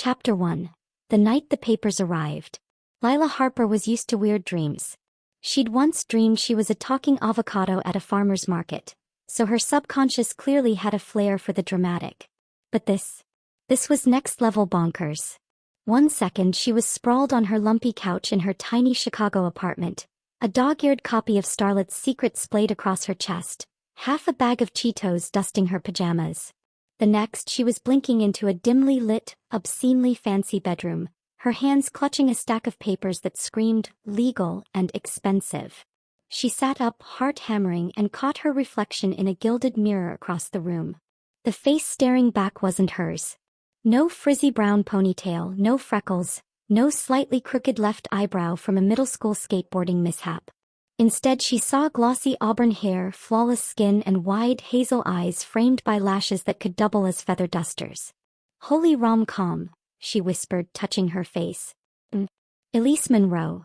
Chapter 1. The night the papers arrived. Lila Harper was used to weird dreams. She'd once dreamed she was a talking avocado at a farmer's market, so her subconscious clearly had a flair for the dramatic. But this was next-level bonkers. One second she was sprawled on her lumpy couch in her tiny Chicago apartment, a dog-eared copy of Starlet's Secret splayed across her chest, half a bag of Cheetos dusting her pajamas. The next she was blinking into a dimly lit, obscenely fancy bedroom, her hands clutching a stack of papers that screamed legal and expensive. She sat up, heart hammering, and caught her reflection in a gilded mirror across the room. The face staring back wasn't hers. No frizzy brown ponytail, no freckles, no slightly crooked left eyebrow from a middle school skateboarding mishap. Instead she saw glossy auburn hair, flawless skin, and wide hazel eyes framed by lashes that could double as feather dusters. "Holy rom-com," she whispered, touching her face. Elise Monroe.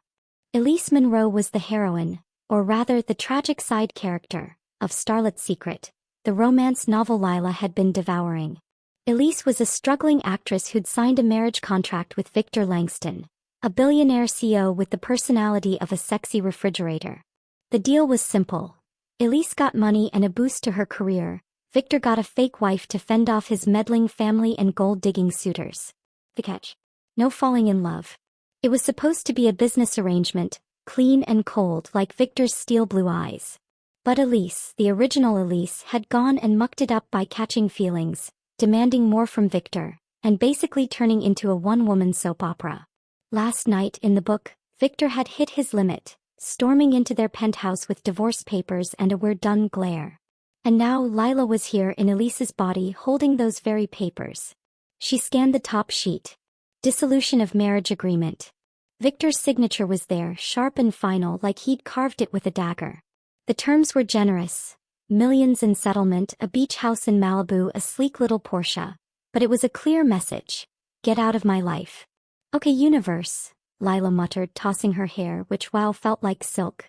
Elise Monroe was the heroine, or rather the tragic side character, of Starlet's Secret, the romance novel Lila had been devouring. Elise was a struggling actress who'd signed a marriage contract with Victor Langston, a billionaire CEO with the personality of a sexy refrigerator. The deal was simple. Elise got money and a boost to her career. Victor got a fake wife to fend off his meddling family and gold-digging suitors. The catch? No falling in love. It was supposed to be a business arrangement, clean and cold like Victor's steel blue eyes. But Elise, the original Elise, had gone and mucked it up by catching feelings, demanding more from Victor, and basically turning into a one-woman soap opera. Last night in the book, Victor had hit his limit, storming into their penthouse with divorce papers and a "we're done" glare. And now Lila was here in Elise's body holding those very papers. She scanned the top sheet. Dissolution of marriage agreement. Victor's signature was there, sharp and final, like he'd carved it with a dagger. The terms were generous. Millions in settlement, a beach house in Malibu, a sleek little Porsche. But it was a clear message. Get out of my life. "Okay, universe," Lila muttered, tossing her hair, which felt like silk.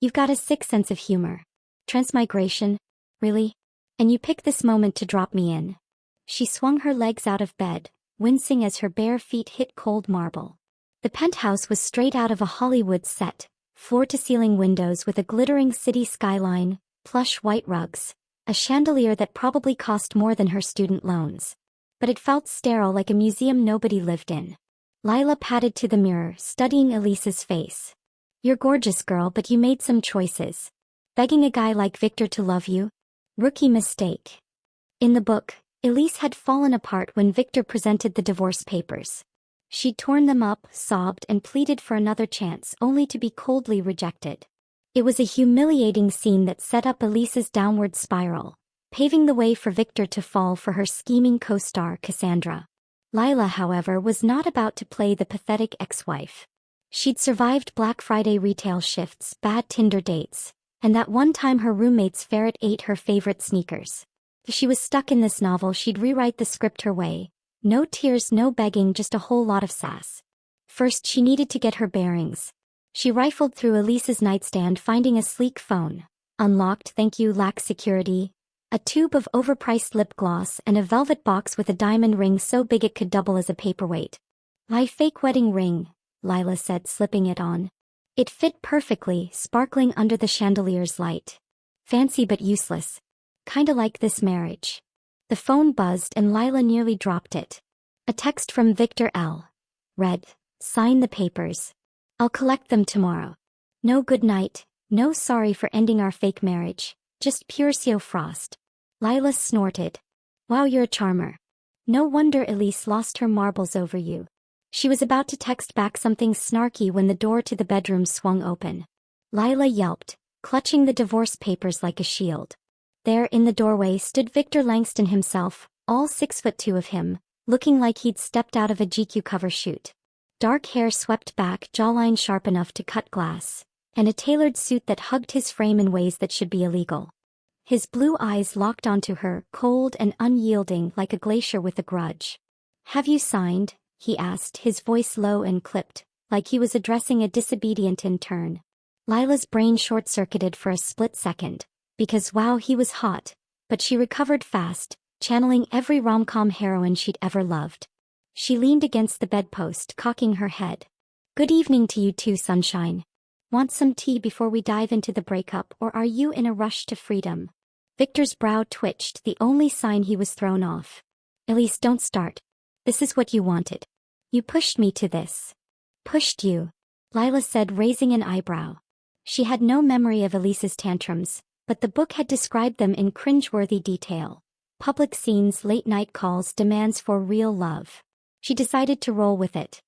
"You've got a sick sense of humor. Transmigration? Really? And you pick this moment to drop me in?" She swung her legs out of bed, wincing as her bare feet hit cold marble. The penthouse was straight out of a Hollywood set, floor-to-ceiling windows with a glittering city skyline, plush white rugs, a chandelier that probably cost more than her student loans. But it felt sterile, like a museum nobody lived in. Lila padded to the mirror, studying Elise's face. "You're gorgeous, girl, but you made some choices. Begging a guy like Victor to love you? Rookie mistake." In the book, Elise had fallen apart when Victor presented the divorce papers. She'd torn them up, sobbed, and pleaded for another chance, only to be coldly rejected. It was a humiliating scene that set up Elise's downward spiral, paving the way for Victor to fall for her scheming co-star Cassandra. Lila, however, was not about to play the pathetic ex-wife. She'd survived Black Friday retail shifts, bad Tinder dates, and that one time her roommate's ferret ate her favorite sneakers. If she was stuck in this novel, she'd rewrite the script her way. No tears, no begging, just a whole lot of sass. First, she needed to get her bearings. She rifled through Elise's nightstand, finding a sleek phone. Unlocked, thank you, lax security. A tube of overpriced lip gloss and a velvet box with a diamond ring so big it could double as a paperweight. "My fake wedding ring," Lila said, slipping it on. It fit perfectly, sparkling under the chandelier's light. Fancy but useless. Kinda like this marriage. The phone buzzed and Lila nearly dropped it. A text from Victor L. Read, "Sign the papers. I'll collect them tomorrow. No good night, no sorry for ending our fake marriage, just pure CO frost." Lila snorted. "Wow, you're a charmer. No wonder Elise lost her marbles over you." She was about to text back something snarky when the door to the bedroom swung open. Lila yelped, clutching the divorce papers like a shield. There in the doorway stood Victor Langston himself, all 6'2" of him, looking like he'd stepped out of a GQ cover shoot. Dark hair swept back, jawline sharp enough to cut glass, and a tailored suit that hugged his frame in ways that should be illegal. His blue eyes locked onto her, cold and unyielding like a glacier with a grudge. "Have you signed?" he asked, his voice low and clipped, like he was addressing a disobedient intern. Lila's brain short-circuited for a split second, because wow, he was hot, but she recovered fast, channeling every rom-com heroine she'd ever loved. She leaned against the bedpost, cocking her head. Good evening to you too, sunshine. Want some tea before we dive into the breakup, or are you in a rush to freedom? Victor's brow twitched, the only sign he was thrown off. Elise, don't start. This is what you wanted. You pushed me to this. Pushed you? Lila said, raising an eyebrow. She had no memory of Elise's tantrums, but the book had described them in cringeworthy detail. Public scenes, late-night calls, demands for real love. She decided to roll with it.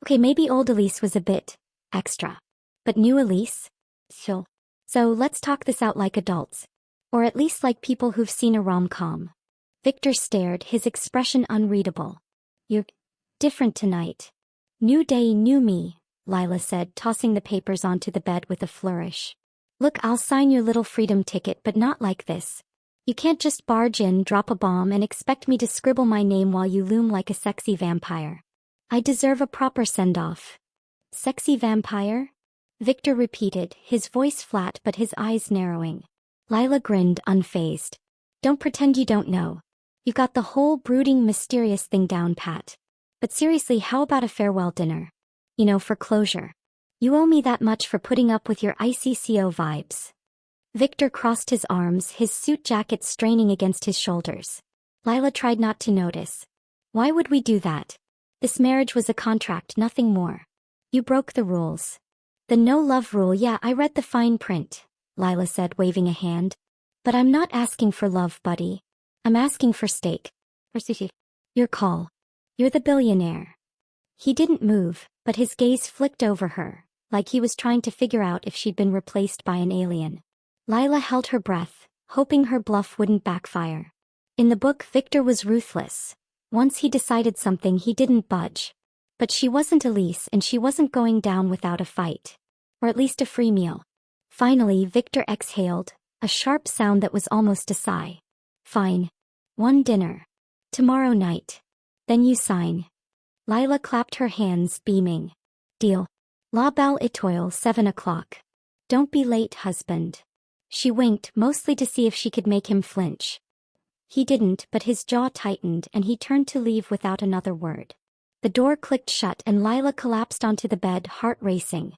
Okay, maybe old Elise was a bit extra. But new Elise? Chill. So let's talk this out like adults. Or at least like people who've seen a rom-com. Victor stared, his expression unreadable. You're different tonight. New day, new me, Lila said, tossing the papers onto the bed with a flourish. Look, I'll sign your little freedom ticket, but not like this. You can't just barge in, drop a bomb, and expect me to scribble my name while you loom like a sexy vampire. I deserve a proper send-off. Sexy vampire? Victor repeated, his voice flat but his eyes narrowing. Lila grinned, unfazed. Don't pretend you don't know. You've got the whole brooding, mysterious thing down pat. But seriously, how about a farewell dinner? You know, for closure. You owe me that much for putting up with your icy CO vibes. Victor crossed his arms, his suit jacket straining against his shoulders. Lila tried not to notice. Why would we do that? This marriage was a contract, nothing more. You broke the rules. The no-love rule, yeah, I read the fine print, Lila said, waving a hand. But I'm not asking for love, buddy. I'm asking for steak. Your call. You're the billionaire. He didn't move, but his gaze flicked over her, like he was trying to figure out if she'd been replaced by an alien. Lila held her breath, hoping her bluff wouldn't backfire. In the book, Victor was ruthless. Once he decided something, he didn't budge. But she wasn't Elise, and she wasn't going down without a fight. Or at least a free meal. Finally, Victor exhaled, a sharp sound that was almost a sigh. Fine. One dinner. Tomorrow night. Then you sign. Lila clapped her hands, beaming. Deal. La belle étoile, 7 o'clock. Don't be late, husband. She winked, mostly to see if she could make him flinch. He didn't, but his jaw tightened and he turned to leave without another word. The door clicked shut and Lila collapsed onto the bed, heart racing.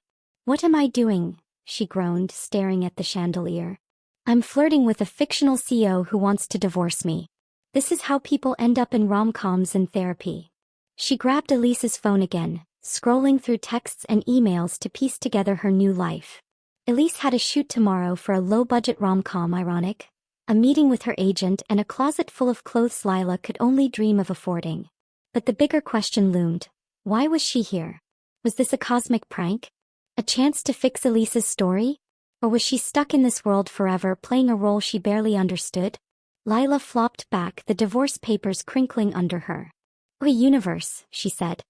What am I doing? She groaned, staring at the chandelier. I'm flirting with a fictional CEO who wants to divorce me. This is how people end up in rom-coms and therapy. She grabbed Elise's phone again, scrolling through texts and emails to piece together her new life. Elise had a shoot tomorrow for a low-budget rom-com, ironic. A meeting with her agent and a closet full of clothes Lila could only dream of affording. But the bigger question loomed. Why was she here? Was this a cosmic prank? A chance to fix Elise's story? Or was she stuck in this world forever, playing a role she barely understood? Lila flopped back, the divorce papers crinkling under her. "Oi, universe," she said.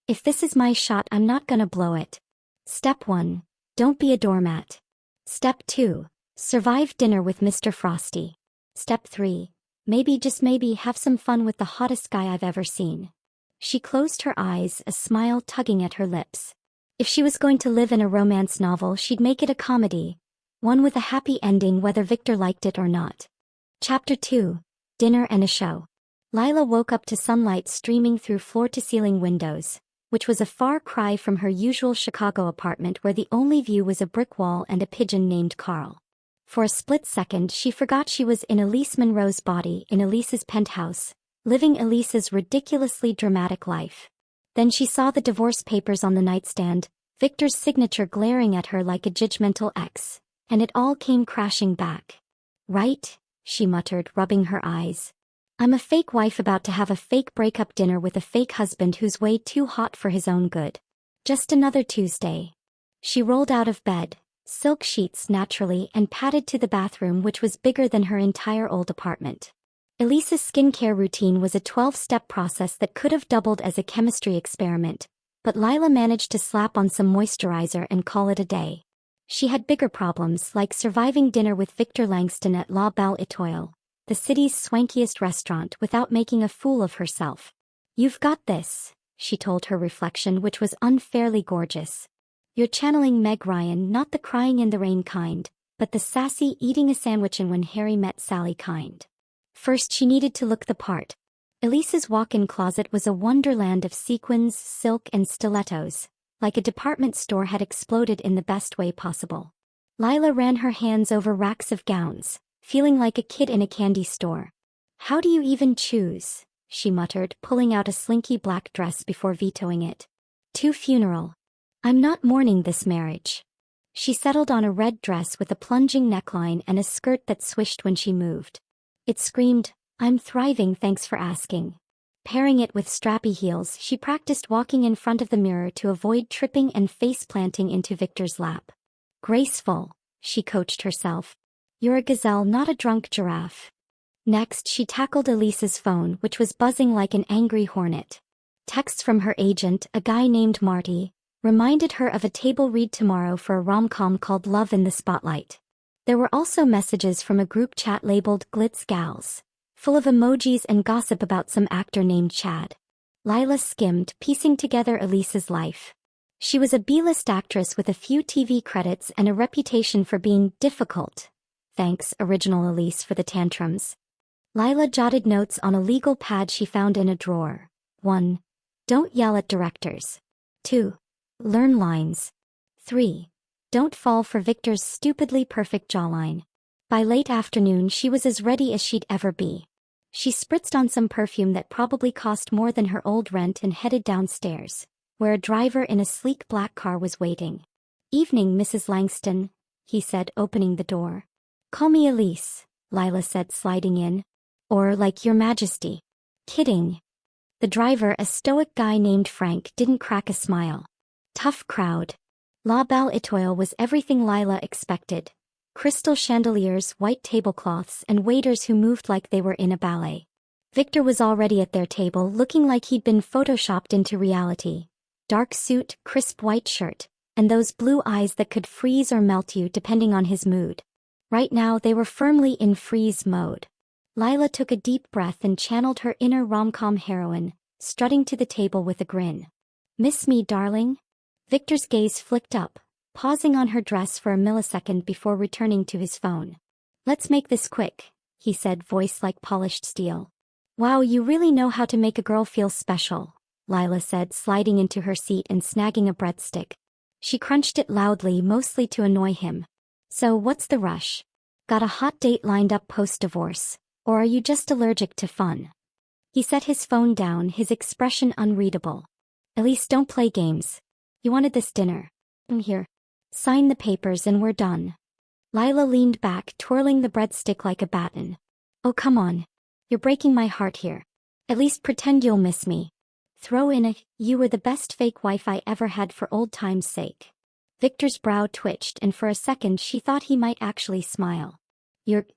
"If this is my shot, I'm not gonna blow it. Step 1. Don't be a doormat. Step 2. Survive dinner with Mr. Frosty. Step 3. Maybe, just maybe, have some fun with the hottest guy I've ever seen." She closed her eyes, a smile tugging at her lips. If she was going to live in a romance novel, she'd make it a comedy. One with a happy ending whether Victor liked it or not. Chapter 2. Dinner and a Show. Lila woke up to sunlight streaming through floor-to-ceiling windows, which was a far cry from her usual Chicago apartment where the only view was a brick wall and a pigeon named Carl. For a split second she forgot she was in Elise Monroe's body in Elise's penthouse, living Elise's ridiculously dramatic life. Then she saw the divorce papers on the nightstand, Victor's signature glaring at her like a judgmental ex, and it all came crashing back. "Right?" she muttered, rubbing her eyes. "I'm a fake wife about to have a fake breakup dinner with a fake husband who's way too hot for his own good. Just another Tuesday." She rolled out of bed, silk sheets naturally, and padded to the bathroom, which was bigger than her entire old apartment. Elise's skincare routine was a 12-step process that could have doubled as a chemistry experiment, but Lila managed to slap on some moisturizer and call it a day. She had bigger problems, like surviving dinner with Victor Langston at La Belle Étoile, the city's swankiest restaurant, without making a fool of herself. "You've got this," she told her reflection, which was unfairly gorgeous. "You're channeling Meg Ryan, not the crying in the rain kind, but the sassy eating a sandwich and when Harry met Sally kind." First she needed to look the part. Elise's walk-in closet was a wonderland of sequins, silk, and stilettos, like a department store had exploded in the best way possible. Lila ran her hands over racks of gowns, feeling like a kid in a candy store. "How do you even choose?" she muttered, pulling out a slinky black dress before vetoing it. "Too funeral. I'm not mourning this marriage." She settled on a red dress with a plunging neckline and a skirt that swished when she moved. It screamed, "I'm thriving, thanks for asking." Pairing it with strappy heels, she practiced walking in front of the mirror to avoid tripping and face-planting into Victor's lap. "Graceful," she coached herself. "You're a gazelle, not a drunk giraffe." Next, she tackled Elise's phone, which was buzzing like an angry hornet. Texts from her agent, a guy named Marty, reminded her of a table read tomorrow for a rom-com called Love in the Spotlight. There were also messages from a group chat labeled Glitz Gals, full of emojis and gossip about some actor named Chad. Lila skimmed, piecing together Elise's life. She was a B-list actress with a few TV credits and a reputation for being difficult. Thanks, original Elise, for the tantrums. Lila jotted notes on a legal pad she found in a drawer. 1. Don't yell at directors. 2. Learn lines. 3. Don't fall for Victor's stupidly perfect jawline. By late afternoon she was as ready as she'd ever be. She spritzed on some perfume that probably cost more than her old rent and headed downstairs, where a driver in a sleek black car was waiting. "Evening, Mrs. Langston," he said, opening the door. "Call me Elise," Lila said, sliding in. "Or like Your Majesty." "Kidding." The driver, a stoic guy named Frank, didn't crack a smile. Tough crowd. La Belle Etoile was everything Lila expected. Crystal chandeliers, white tablecloths, and waiters who moved like they were in a ballet. Victor was already at their table, looking like he'd been photoshopped into reality. Dark suit, crisp white shirt, and those blue eyes that could freeze or melt you depending on his mood. Right now they were firmly in freeze mode. Lila took a deep breath and channeled her inner rom-com heroine, strutting to the table with a grin. "Miss me, darling?" Victor's gaze flicked up, pausing on her dress for a millisecond before returning to his phone. "Let's make this quick," he said, voice like polished steel. "Wow, you really know how to make a girl feel special," Lila said, sliding into her seat and snagging a breadstick. She crunched it loudly, mostly to annoy him. "So what's the rush? Got a hot date lined up post-divorce? Or are you just allergic to fun?" He set his phone down, his expression unreadable. "Elise, don't play games. You wanted this dinner. I'm here. Sign the papers and we're done." Lila leaned back, twirling the breadstick like a baton. "Oh, come on. You're breaking my heart here. At least pretend you'll miss me. Throw in a, you were the best fake wife I ever had for old time's sake." Victor's brow twitched, and for a second she thought he might actually smile. "You're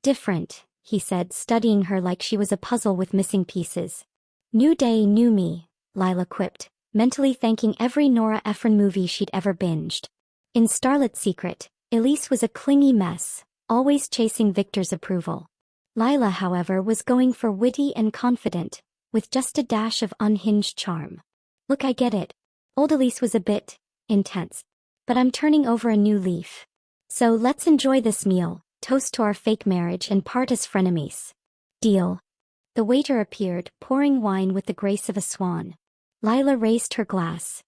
different," he said, studying her like she was a puzzle with missing pieces. "New day, new me," Lila quipped, mentally thanking every Nora Ephron movie she'd ever binged. In Starlet's Secret, Elise was a clingy mess, always chasing Victor's approval. Lila, however, was going for witty and confident, with just a dash of unhinged charm. "Look, I get it. Old Elise was a bit intense. But I'm turning over a new leaf. So let's enjoy this meal, toast to our fake marriage, and part as frenemies." "Deal." The waiter appeared, pouring wine with the grace of a swan. Lila raised her glass.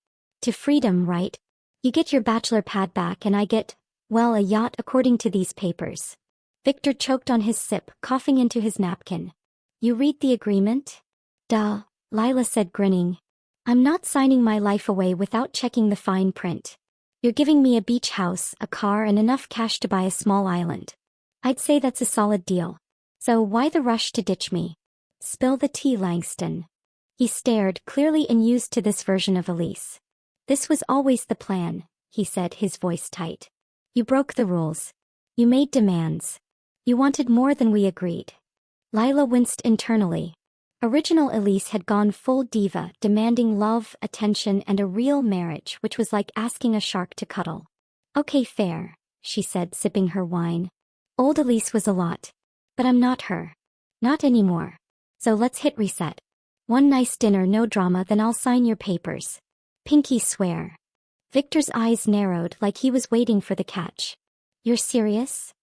"To freedom, right? You get your bachelor pad back and I get, well, a yacht according to these papers." Victor choked on his sip, coughing into his napkin. "You read the agreement?" "Duh," Lila said, grinning. "I'm not signing my life away without checking the fine print. You're giving me a beach house, a car, and enough cash to buy a small island. I'd say that's a solid deal. So why the rush to ditch me? Spill the tea, Langston." He stared, clearly unused to this version of Elise. "This was always the plan," he said, his voice tight. "You broke the rules. You made demands. You wanted more than we agreed." Lila winced internally. Original Elise had gone full diva, demanding love, attention, and a real marriage, which was like asking a shark to cuddle. "Okay, fair," she said, sipping her wine. "Old Elise was a lot. But I'm not her. Not anymore. So let's hit reset. One nice dinner, no drama, then I'll sign your papers. Pinky swear." Victor's eyes narrowed like he was waiting for the catch. "You're serious?"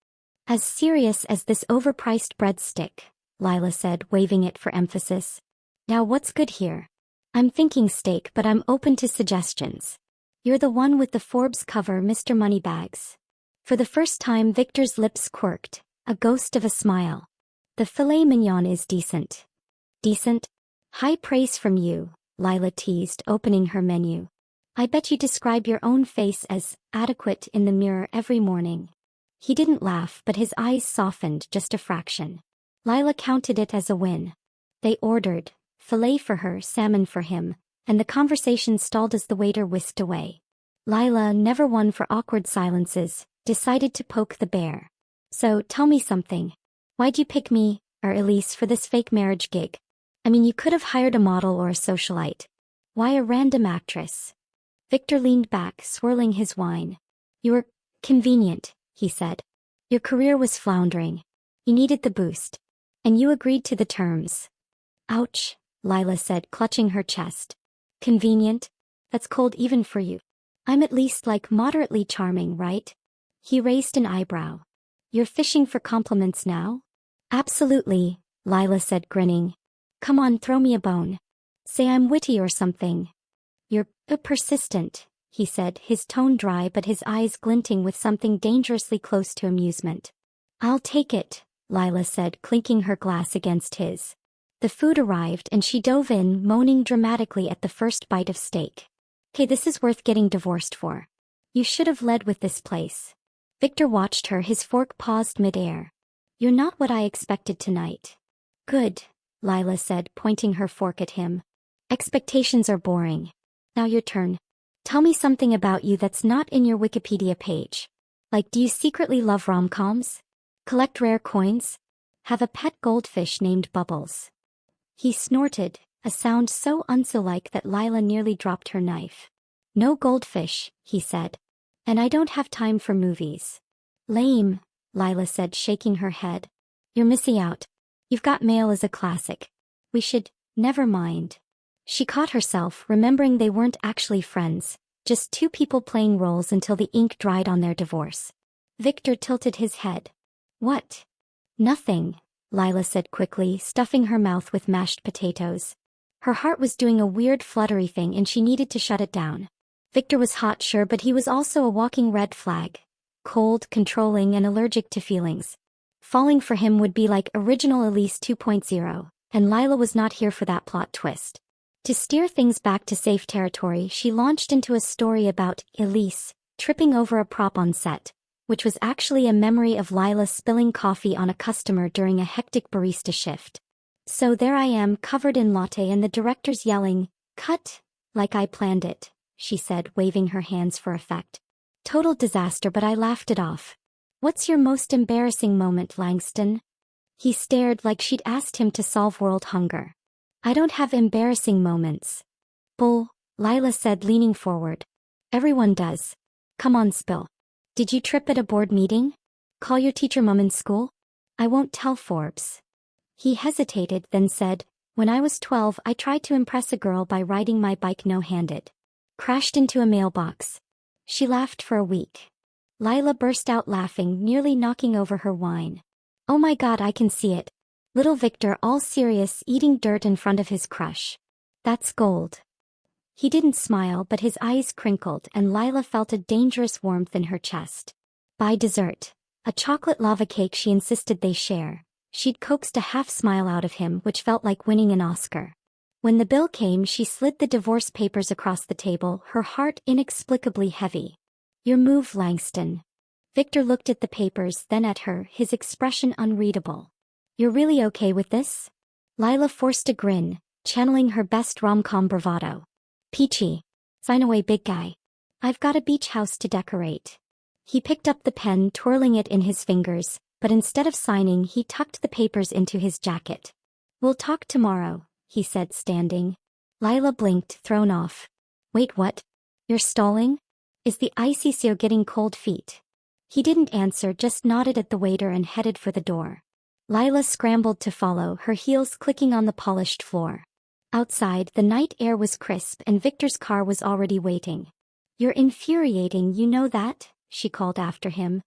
"As serious as this overpriced breadstick," Lila said, waving it for emphasis. Now what's good here? I'm thinking steak, but I'm open to suggestions. You're the one with the Forbes cover, Mr. Moneybags. For the first time, Victor's lips quirked, a ghost of a smile. The filet mignon is decent. Decent? High praise from you, Lila teased, opening her menu. I bet you describe your own face as adequate in the mirror every morning. He didn't laugh, but his eyes softened just a fraction. Lila counted it as a win. They ordered filet for her, salmon for him, and the conversation stalled as the waiter whisked away. Lila, never one for awkward silences, decided to poke the bear. So, tell me something. Why'd you pick me, or Elise, for this fake marriage gig? I mean, you could have hired a model or a socialite. Why a random actress? Victor leaned back, swirling his wine. You were convenient, he said. Your career was floundering. You needed the boost. And you agreed to the terms. Ouch, Lila said, clutching her chest. Convenient? That's cold even for you. I'm at least like moderately charming, right? He raised an eyebrow. You're fishing for compliments now? Absolutely, Lila said, grinning. Come on, throw me a bone. Say I'm witty or something. You're persistent, he said, his tone dry but his eyes glinting with something dangerously close to amusement. I'll take it, Lila said, clinking her glass against his. The food arrived and she dove in, moaning dramatically at the first bite of steak. Hey, this is worth getting divorced for. You should have led with this place. Victor watched her, his fork paused mid-air. You're not what I expected tonight. Good, Lila said, pointing her fork at him. Expectations are boring. Now your turn. Tell me something about you that's not in your Wikipedia page. Like, do you secretly love rom-coms? Collect rare coins? Have a pet goldfish named Bubbles? He snorted, a sound so unso-like that Lila nearly dropped her knife. No goldfish, he said. And I don't have time for movies. Lame, Lila said, shaking her head. You're missing out. You've Got Mail is a classic. We should, never mind. She caught herself, remembering they weren't actually friends, just two people playing roles until the ink dried on their divorce. Victor tilted his head. What? Nothing, Lila said quickly, stuffing her mouth with mashed potatoes. Her heart was doing a weird fluttery thing and she needed to shut it down. Victor was hot, sure, but he was also a walking red flag. Cold, controlling, and allergic to feelings. Falling for him would be like original Elise 2.0, and Lila was not here for that plot twist. To steer things back to safe territory, she launched into a story about Elise tripping over a prop on set, which was actually a memory of Lila spilling coffee on a customer during a hectic barista shift. So there I am, covered in latte, and the director's yelling, "Cut!" like I planned it, she said, waving her hands for effect. Total disaster, but I laughed it off. What's your most embarrassing moment, Langston? He stared like she'd asked him to solve world hunger. I don't have embarrassing moments. Bull, Lila said, leaning forward. Everyone does. Come on, spill. Did you trip at a board meeting? Call your teacher mom in school? I won't tell Forbes. He hesitated, then said, when I was 12 I tried to impress a girl by riding my bike no-handed. Crashed into a mailbox. She laughed for a week. Lila burst out laughing, nearly knocking over her wine. Oh my God, I can see it. Little Victor, all serious, eating dirt in front of his crush. That's gold. He didn't smile, but his eyes crinkled and Lila felt a dangerous warmth in her chest. By dessert, a chocolate lava cake she insisted they share, she'd coaxed a half-smile out of him, which felt like winning an Oscar. When the bill came, she slid the divorce papers across the table, her heart inexplicably heavy. Your move, Langston. Victor looked at the papers, then at her, his expression unreadable. You're really okay with this? Lila forced a grin, channeling her best rom-com bravado. Peachy. Sign away, big guy. I've got a beach house to decorate. He picked up the pen, twirling it in his fingers, but instead of signing, he tucked the papers into his jacket. We'll talk tomorrow, he said, standing. Lila blinked, thrown off. Wait, what? You're stalling? Is the ICCO getting cold feet? He didn't answer, just nodded at the waiter and headed for the door. Lila scrambled to follow, her heels clicking on the polished floor. Outside, the night air was crisp and Victor's car was already waiting. You're infuriating, you know that? She called after him.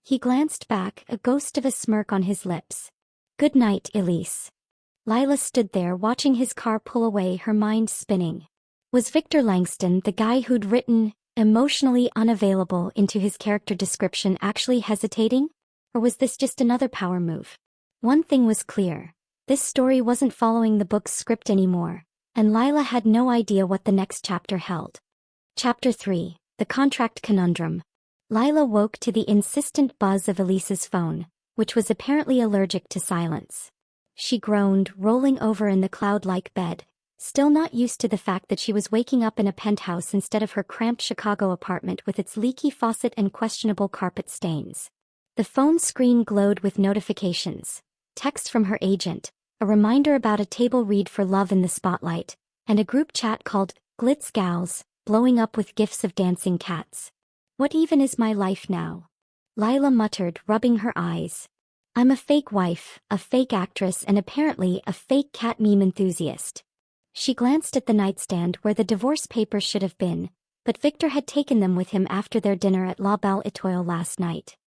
He glanced back, a ghost of a smirk on his lips. Good night, Elise. Lila stood there watching his car pull away, her mind spinning. Was Victor Langston, the guy who'd written emotionally unavailable into his character description, actually hesitating? Or was this just another power move? One thing was clear. This story wasn't following the book's script anymore, and Lila had no idea what the next chapter held. Chapter 3, The Contract Conundrum. Lila woke to the insistent buzz of Elise's phone, which was apparently allergic to silence. She groaned, rolling over in the cloud-like bed, still not used to the fact that she was waking up in a penthouse instead of her cramped Chicago apartment with its leaky faucet and questionable carpet stains. The phone screen glowed with notifications, text from her agent, a reminder about a table read for Love in the Spotlight, and a group chat called Glitz Gals, blowing up with gifs of dancing cats. What even is my life now? Lila muttered, rubbing her eyes. I'm a fake wife, a fake actress, and apparently a fake cat meme enthusiast. She glanced at the nightstand where the divorce papers should have been, but Victor had taken them with him after their dinner at La Belle Étoile last night.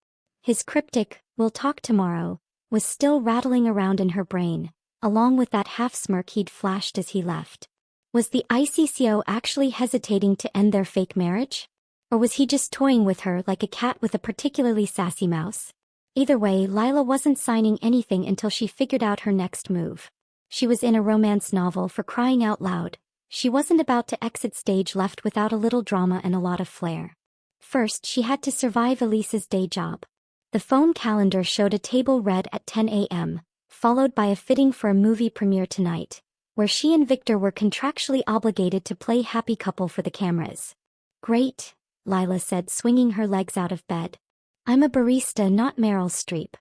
His cryptic, "We'll talk tomorrow," was still rattling around in her brain, along with that half-smirk he'd flashed as he left. Was the ICCO actually hesitating to end their fake marriage? Or was he just toying with her like a cat with a particularly sassy mouse? Either way, Lila wasn't signing anything until she figured out her next move. She was in a romance novel, for crying out loud. She wasn't about to exit stage left without a little drama and a lot of flair. First, she had to survive Elise's day job. The phone calendar showed a table read at 10 a.m., followed by a fitting for a movie premiere tonight, where she and Victor were contractually obligated to play happy couple for the cameras. Great, Lila said, swinging her legs out of bed. I'm a barista, not Meryl Streep.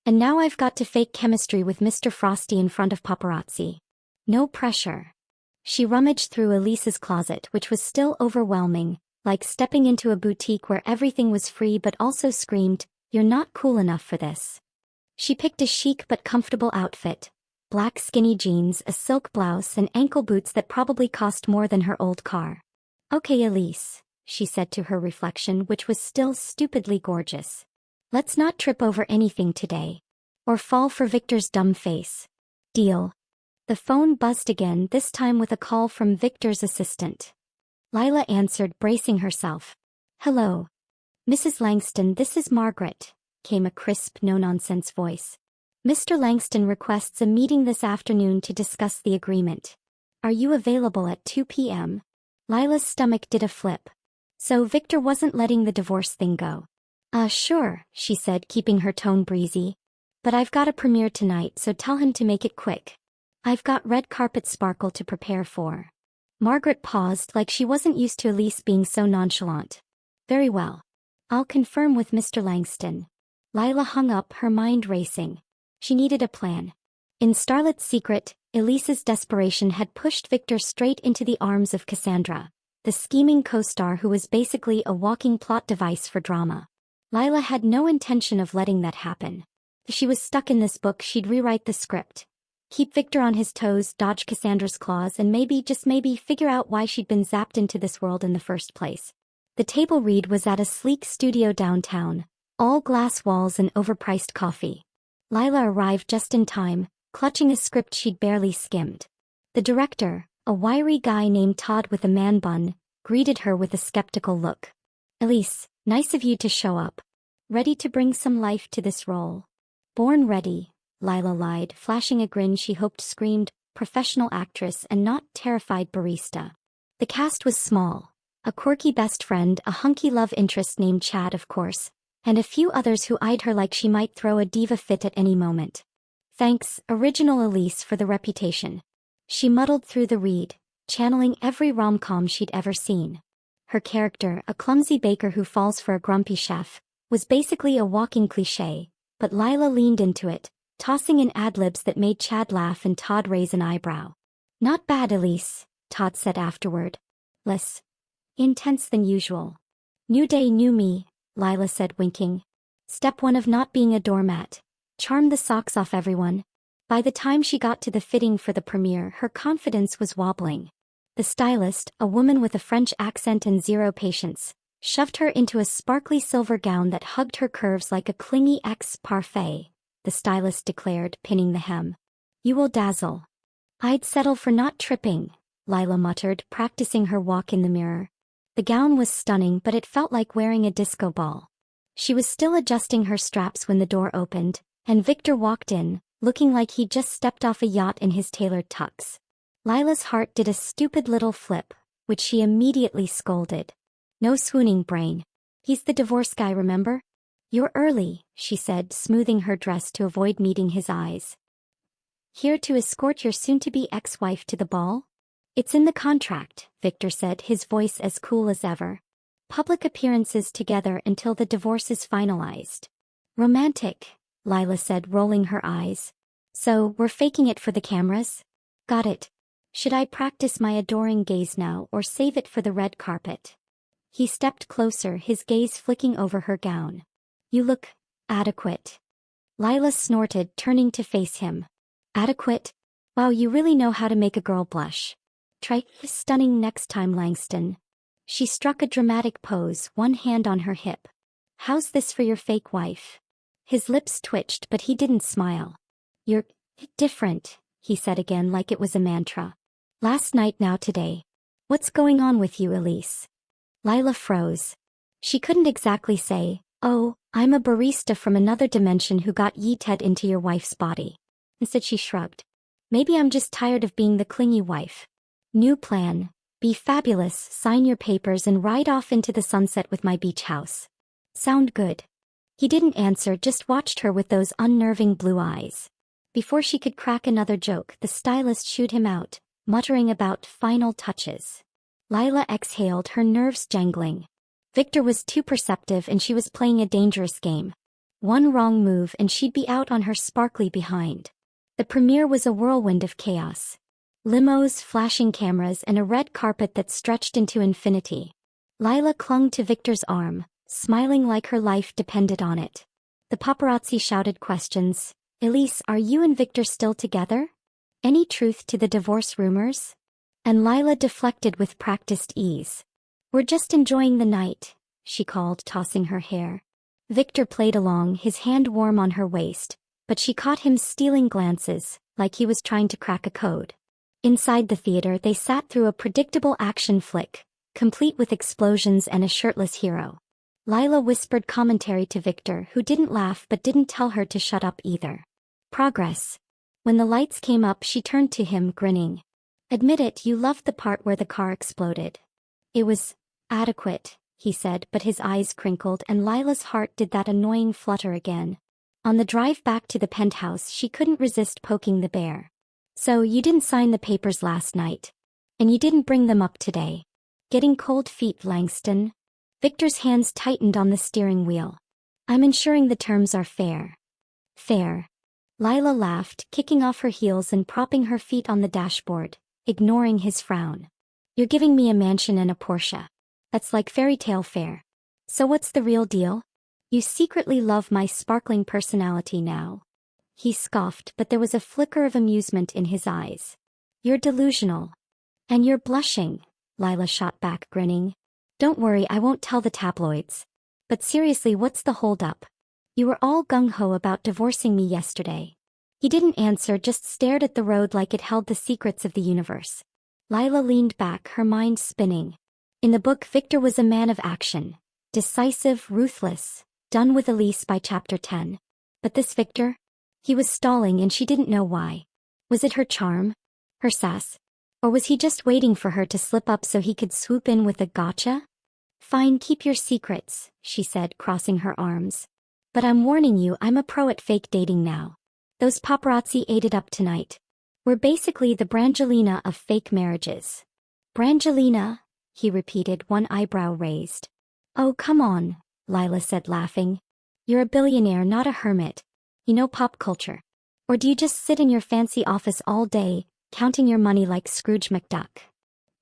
And now I've got to fake chemistry with Mr. Frosty in front of paparazzi. No pressure. She rummaged through Elise's closet, which was still overwhelming, like stepping into a boutique where everything was free but also screamed, "You're not cool enough for this." She picked a chic but comfortable outfit. Black skinny jeans, a silk blouse, and ankle boots that probably cost more than her old car. "Okay, Elise," she said to her reflection, which was still stupidly gorgeous. "Let's not trip over anything today. Or fall for Victor's dumb face. Deal." The phone buzzed again, this time with a call from Victor's assistant. Lila answered, bracing herself. "Hello. Mrs. Langston, this is Margaret," came a crisp, no-nonsense voice. "Mr. Langston requests a meeting this afternoon to discuss the agreement. Are you available at 2 p.m.? Lila's stomach did a flip. So Victor wasn't letting the divorce thing go. Sure," she said, keeping her tone breezy. "But I've got a premiere tonight, so tell him to make it quick. I've got red carpet sparkle to prepare for." Margaret paused, like she wasn't used to Elise being so nonchalant. "Very well. I'll confirm with Mr. Langston." Lila hung up, her mind racing. She needed a plan. In Starlet's Secret, Elise's desperation had pushed Victor straight into the arms of Cassandra, the scheming co-star who was basically a walking plot device for drama. Lila had no intention of letting that happen. If she was stuck in this book, she'd rewrite the script. Keep Victor on his toes, dodge Cassandra's claws, and maybe, just maybe, figure out why she'd been zapped into this world in the first place. The table read was at a sleek studio downtown, all glass walls and overpriced coffee. Lila arrived just in time, clutching a script she'd barely skimmed. The director, a wiry guy named Todd with a man bun, greeted her with a skeptical look. "Elise, nice of you to show up. Ready to bring some life to this role?" "Born ready," Lila lied, flashing a grin she hoped screamed, professional actress and not terrified barista. The cast was small. A quirky best friend, a hunky love interest named Chad, of course, and a few others who eyed her like she might throw a diva fit at any moment. "Thanks, original Elise, for the reputation." She muddled through the read, channeling every rom-com she'd ever seen. Her character, a clumsy baker who falls for a grumpy chef, was basically a walking cliché, but Lila leaned into it, tossing in ad-libs that made Chad laugh and Todd raise an eyebrow. "Not bad, Elise," Todd said afterward. "Less intense than usual." "New day, new me," Lila said, winking. "Step 1 of not being a doormat. Charm the socks off everyone." By the time she got to the fitting for the premiere, her confidence was wobbling. The stylist, a woman with a French accent and zero patience, shoved her into a sparkly silver gown that hugged her curves like a clingy ex-parfait, the stylist declared, pinning the hem. "You will dazzle." I'd settle for not tripping, Lila muttered, practicing her walk in the mirror. The gown was stunning, but it felt like wearing a disco ball. She was still adjusting her straps when the door opened, and Victor walked in, looking like he'd just stepped off a yacht in his tailored tux. Lila's heart did a stupid little flip, which she immediately scolded. No swooning, brain. He's the divorce guy, remember? You're early, she said, smoothing her dress to avoid meeting his eyes. Here to escort your soon-to-be ex-wife to the ball? It's in the contract, Victor said, his voice as cool as ever. Public appearances together until the divorce is finalized. Romantic, Lila said, rolling her eyes. So, we're faking it for the cameras? Got it. Should I practice my adoring gaze now or save it for the red carpet? He stepped closer, his gaze flicking over her gown. You look adequate. Lila snorted, turning to face him. Adequate? Wow, you really know how to make a girl blush. Try stunning next time, Langston. She struck a dramatic pose, one hand on her hip. How's this for your fake wife? His lips twitched, but he didn't smile. You're different, he said again like it was a mantra. Last night, now today. What's going on with you, Elise? Lila froze. She couldn't exactly say, oh, I'm a barista from another dimension who got yeeted into your wife's body. Instead she shrugged. Maybe I'm just tired of being the clingy wife. New plan. Be fabulous, sign your papers and ride off into the sunset with my beach house. Sound good? He didn't answer, just watched her with those unnerving blue eyes. Before she could crack another joke, the stylist shooed him out, muttering about final touches. Lila exhaled, her nerves jangling. Victor was too perceptive and she was playing a dangerous game. One wrong move and she'd be out on her sparkly behind. The premiere was a whirlwind of chaos. Limos, flashing cameras, and a red carpet that stretched into infinity. Lila clung to Victor's arm, smiling like her life depended on it. The paparazzi shouted questions. Elise, are you and Victor still together? Any truth to the divorce rumors? And Lila deflected with practiced ease. We're just enjoying the night, she called, tossing her hair. Victor played along, his hand warm on her waist, but she caught him stealing glances, like he was trying to crack a code. Inside the theater, they sat through a predictable action flick, complete with explosions and a shirtless hero. Lila whispered commentary to Victor, who didn't laugh but didn't tell her to shut up either. Progress. When the lights came up, she turned to him, grinning. Admit it, you loved the part where the car exploded. It was adequate, he said, but his eyes crinkled and Lila's heart did that annoying flutter again. On the drive back to the penthouse, she couldn't resist poking the bear. So, you didn't sign the papers last night. And you didn't bring them up today. Getting cold feet, Langston. Victor's hands tightened on the steering wheel. I'm ensuring the terms are fair. Fair. Lila laughed, kicking off her heels and propping her feet on the dashboard, ignoring his frown. You're giving me a mansion and a Porsche. That's like fairy tale fare. So what's the real deal? You secretly love my sparkling personality now. He scoffed, but there was a flicker of amusement in his eyes. You're delusional. And you're blushing, Lila shot back, grinning. Don't worry, I won't tell the tabloids. But seriously, what's the hold-up? You were all gung-ho about divorcing me yesterday. He didn't answer, just stared at the road like it held the secrets of the universe. Lila leaned back, her mind spinning. In the book, Victor was a man of action. Decisive, ruthless, done with Elise by chapter 10. But this Victor? He was stalling and she didn't know why. Was it her charm? Her sass? Or was he just waiting for her to slip up so he could swoop in with a gotcha? Fine, keep your secrets, she said, crossing her arms. But I'm warning you, I'm a pro at fake dating now. Those paparazzi ate it up tonight. We're basically the Brangelina of fake marriages. Brangelina? He repeated, one eyebrow raised. Oh, come on, Lila said, laughing. You're a billionaire, not a hermit. You know pop culture. Or do you just sit in your fancy office all day, counting your money like Scrooge McDuck?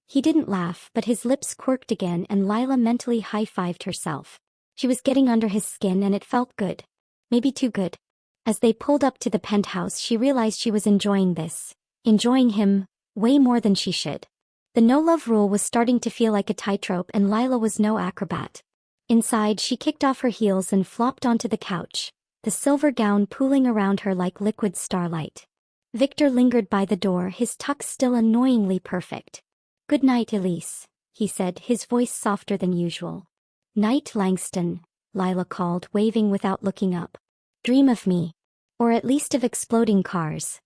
He didn't laugh, but his lips quirked again and Lila mentally high-fived herself. She was getting under his skin and it felt good. Maybe too good. As they pulled up to the penthouse, she realized she was enjoying this. Enjoying him, way more than she should. The no-love rule was starting to feel like a tightrope and Lila was no acrobat. Inside, she kicked off her heels and flopped onto the couch, the silver gown pooling around her like liquid starlight. Victor lingered by the door, his tux still annoyingly perfect. "Good night, Elise," he said, his voice softer than usual. "Night, Langston," Lila called, waving without looking up. "Dream of me. Or at least of exploding cars."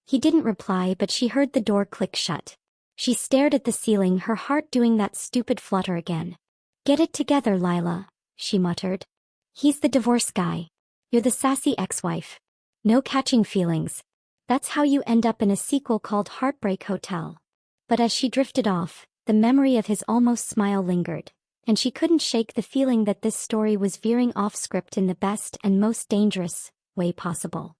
He didn't reply, but she heard the door click shut. She stared at the ceiling, her heart doing that stupid flutter again. "Get it together, Lila," she muttered. "He's the divorce guy. You're the sassy ex-wife. No catching feelings. That's how you end up in a sequel called Heartbreak Hotel." But as she drifted off, the memory of his almost smile lingered, and she couldn't shake the feeling that this story was veering off script in the best and most dangerous way possible.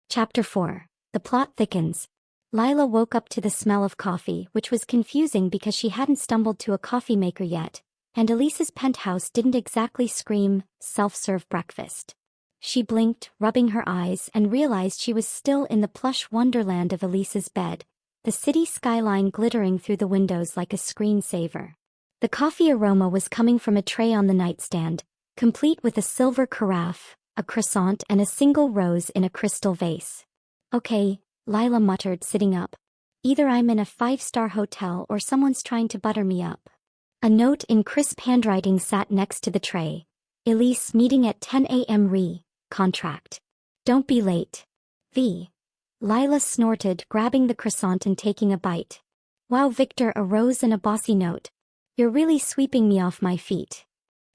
Chapter 4. The plot thickens. Lila woke up to the smell of coffee, which was confusing because she hadn't stumbled to a coffee maker yet, and Elise's penthouse didn't exactly scream self-serve breakfast. She blinked, rubbing her eyes, and realized she was still in the plush wonderland of Elise's bed, the city skyline glittering through the windows like a screensaver. The coffee aroma was coming from a tray on the nightstand, complete with a silver carafe, a croissant, and a single rose in a crystal vase. "Okay," Lila muttered, sitting up. "Either I'm in a five-star hotel or someone's trying to butter me up." A note in crisp handwriting sat next to the tray. "Elise, meeting at 10 a.m. Contract. Don't be late. V." Lila snorted, grabbing the croissant and taking a bite. "Wow." Victor arose in a bossy note. "You're really sweeping me off my feet."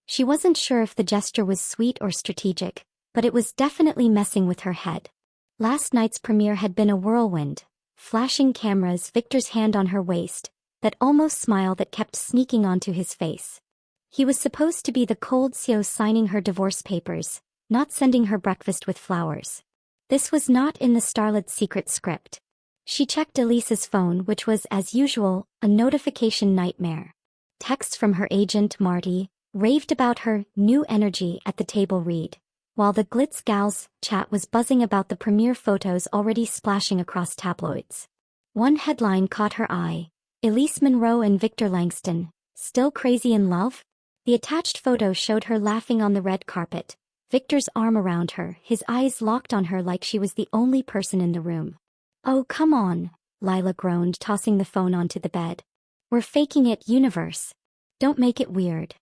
She wasn't sure if the gesture was sweet or strategic, but it was definitely messing with her head. Last night's premiere had been a whirlwind. Flashing cameras, Victor's hand on her waist, that almost smile that kept sneaking onto his face. He was supposed to be the cold CEO signing her divorce papers, not sending her breakfast with flowers. This was not in the starlet's secret script. She checked Elise's phone, which was, as usual, a notification nightmare. Texts from her agent, Marty, raved about her new energy at the table read, while the Glitz Gals chat was buzzing about the premiere photos already splashing across tabloids. One headline caught her eye: "Elise Monroe and Victor Langston, still crazy in love?" The attached photo showed her laughing on the red carpet, Victor's arm around her, his eyes locked on her like she was the only person in the room. "Oh, come on," Lila groaned, tossing the phone onto the bed. "We're faking it, universe. Don't make it weird."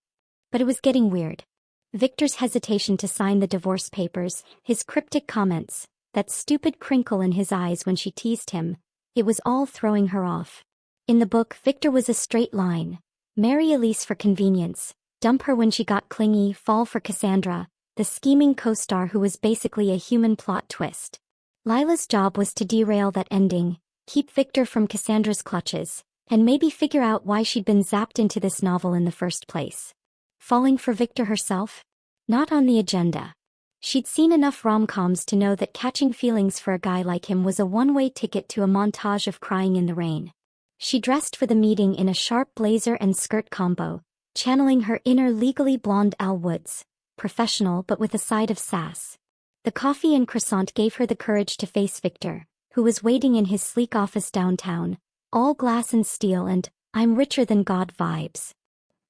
But it was getting weird. Victor's hesitation to sign the divorce papers, his cryptic comments, that stupid crinkle in his eyes when she teased him, it was all throwing her off. In the book, Victor was a straight line. Marry Elise for convenience, dump her when she got clingy, fall for Cassandra, the scheming co-star who was basically a human plot twist. Lila's job was to derail that ending, keep Victor from Cassandra's clutches, and maybe figure out why she'd been zapped into this novel in the first place. Falling for Victor herself? Not on the agenda. She'd seen enough rom-coms to know that catching feelings for a guy like him was a one-way ticket to a montage of crying in the rain. She dressed for the meeting in a sharp blazer and skirt combo, channeling her inner legally blonde Elle Woods, professional but with a side of sass. The coffee and croissant gave her the courage to face Victor, who was waiting in his sleek office downtown, all glass and steel and "I'm richer than God" vibes.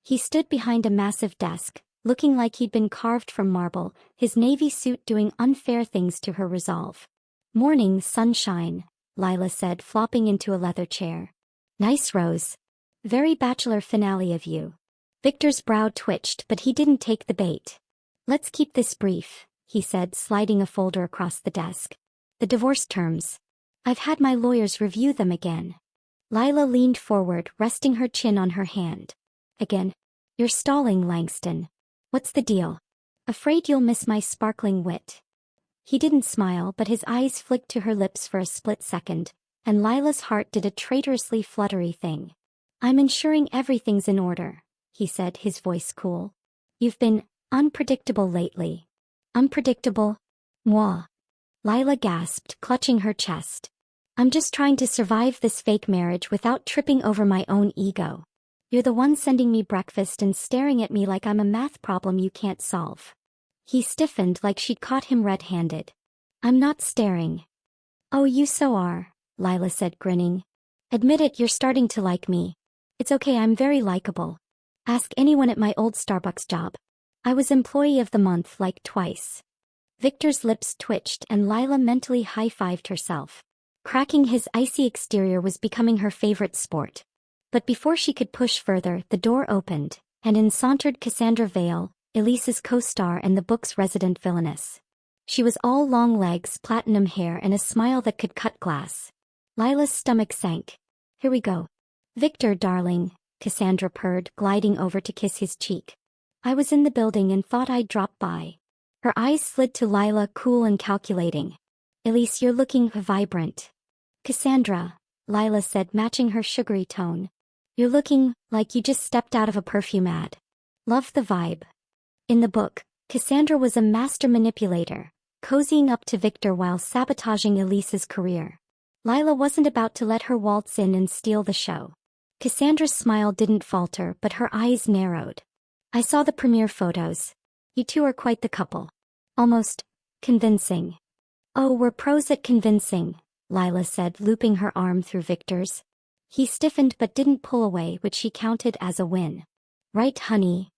He stood behind a massive desk, looking like he'd been carved from marble, his navy suit doing unfair things to her resolve. "Morning, sunshine," Lila said, flopping into a leather chair. "Nice rose. Very bachelor finale of you." Victor's brow twitched, but he didn't take the bait. "Let's keep this brief," he said, sliding a folder across the desk. "The divorce terms. I've had my lawyers review them again." Lila leaned forward, resting her chin on her hand. "Again? You're stalling, Langston. What's the deal? Afraid you'll miss my sparkling wit." He didn't smile, but his eyes flicked to her lips for a split second, and Lila's heart did a traitorously fluttery thing. "I'm ensuring everything's in order," he said, his voice cool. "You've been unpredictable lately." "Unpredictable? Moi?" Lila gasped, clutching her chest. "I'm just trying to survive this fake marriage without tripping over my own ego. You're the one sending me breakfast and staring at me like I'm a math problem you can't solve." He stiffened like she'd caught him red-handed. "I'm not staring." "Oh, you so are," Lila said, grinning. "Admit it, you're starting to like me. It's okay, I'm very likable. Ask anyone at my old Starbucks job. I was employee of the month like twice." Victor's lips twitched and Lila mentally high-fived herself. Cracking his icy exterior was becoming her favorite sport. But before she could push further, the door opened, and in sauntered Cassandra Vale, Elise's co-star and the book's resident villainess. She was all long legs, platinum hair, and a smile that could cut glass. Lila's stomach sank. "Here we go." "Victor, darling," Cassandra purred, gliding over to kiss his cheek. "I was in the building and thought I'd drop by." Her eyes slid to Lila, cool and calculating. "Elise, you're looking vibrant." "Cassandra," Lila said, matching her sugary tone. "You're looking like you just stepped out of a perfume ad." Love the vibe. In the book, Cassandra was a master manipulator, cozying up to Victor while sabotaging Elise's career. Lila wasn't about to let her waltz in and steal the show. Cassandra's smile didn't falter, but her eyes narrowed. "I saw the premiere photos. You two are quite the couple. Almost convincing." "Oh, we're pros at convincing," Lila said, looping her arm through Victor's. He stiffened but didn't pull away, which she counted as a win. "Right, honey?"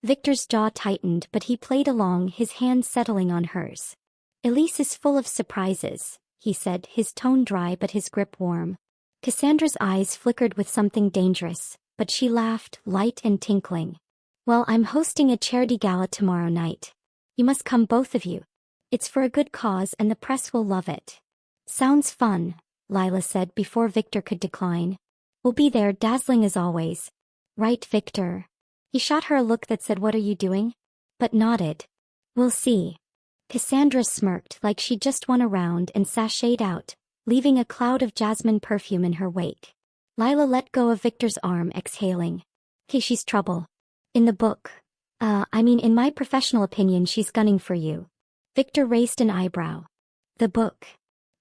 Victor's jaw tightened, but he played along, his hand settling on hers. "Elise is full of surprises," he said, his tone dry but his grip warm. Cassandra's eyes flickered with something dangerous, but she laughed, light and tinkling. "Well, I'm hosting a charity gala tomorrow night. You must come, both of you. It's for a good cause and the press will love it." "Sounds fun," Lila said before Victor could decline. "We'll be there, dazzling as always." "Right, Victor?" He shot her a look that said, "What are you doing?" but nodded. "We'll see." Cassandra smirked like she just won a round and sashayed out, leaving a cloud of jasmine perfume in her wake. Lila let go of Victor's arm, exhaling. "Hey, she's trouble. In the book. In my professional opinion, she's gunning for you." Victor raised an eyebrow. "The book."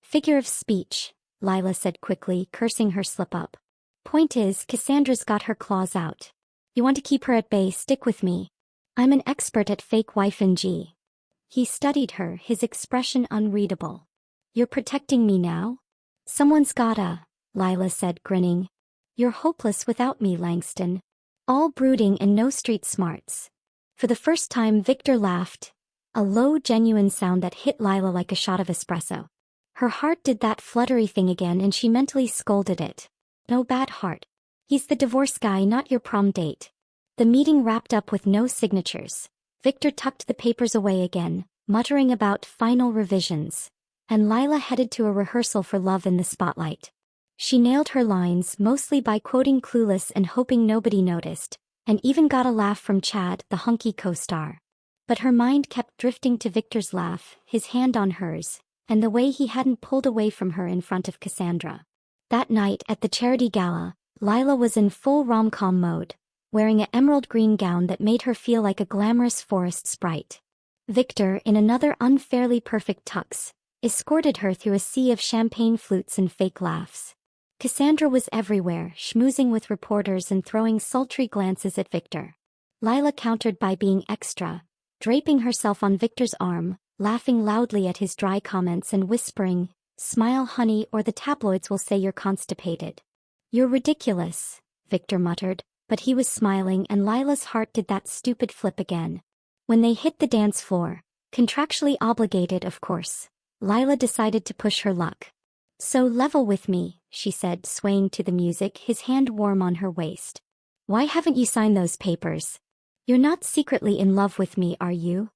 "Figure of speech," Lila said quickly, cursing her slip-up. "Point is, Cassandra's got her claws out. You want to keep her at bay, stick with me. I'm an expert at fake wife-and-G." He studied her, his expression unreadable. "You're protecting me now?" "Someone's gotta," Lila said, grinning. "You're hopeless without me, Langston. All brooding and no street smarts." For the first time, Victor laughed. A low, genuine sound that hit Lila like a shot of espresso. Her heart did that fluttery thing again and she mentally scolded it. "No, bad heart. He's the divorce guy, not your prom date." The meeting wrapped up with no signatures. Victor tucked the papers away again, muttering about final revisions, and Lila headed to a rehearsal for Love in the Spotlight. She nailed her lines mostly by quoting Clueless and hoping nobody noticed, and even got a laugh from Chad, the hunky co-star. But her mind kept drifting to Victor's laugh, his hand on hers, and the way he hadn't pulled away from her in front of Cassandra. That night at the charity gala, Lila was in full rom-com mode, wearing an emerald green gown that made her feel like a glamorous forest sprite. Victor, in another unfairly perfect tux, escorted her through a sea of champagne flutes and fake laughs. Cassandra was everywhere, schmoozing with reporters and throwing sultry glances at Victor. Lila countered by being extra, draping herself on Victor's arm, laughing loudly at his dry comments and whispering, "Smile, honey, or the tabloids will say you're constipated." "You're ridiculous," Victor muttered, but he was smiling and Lila's heart did that stupid flip again. When they hit the dance floor, contractually obligated of course, Lila decided to push her luck. "So level with me," she said, swaying to the music, his hand warm on her waist. "Why haven't you signed those papers? You're not secretly in love with me, are you?"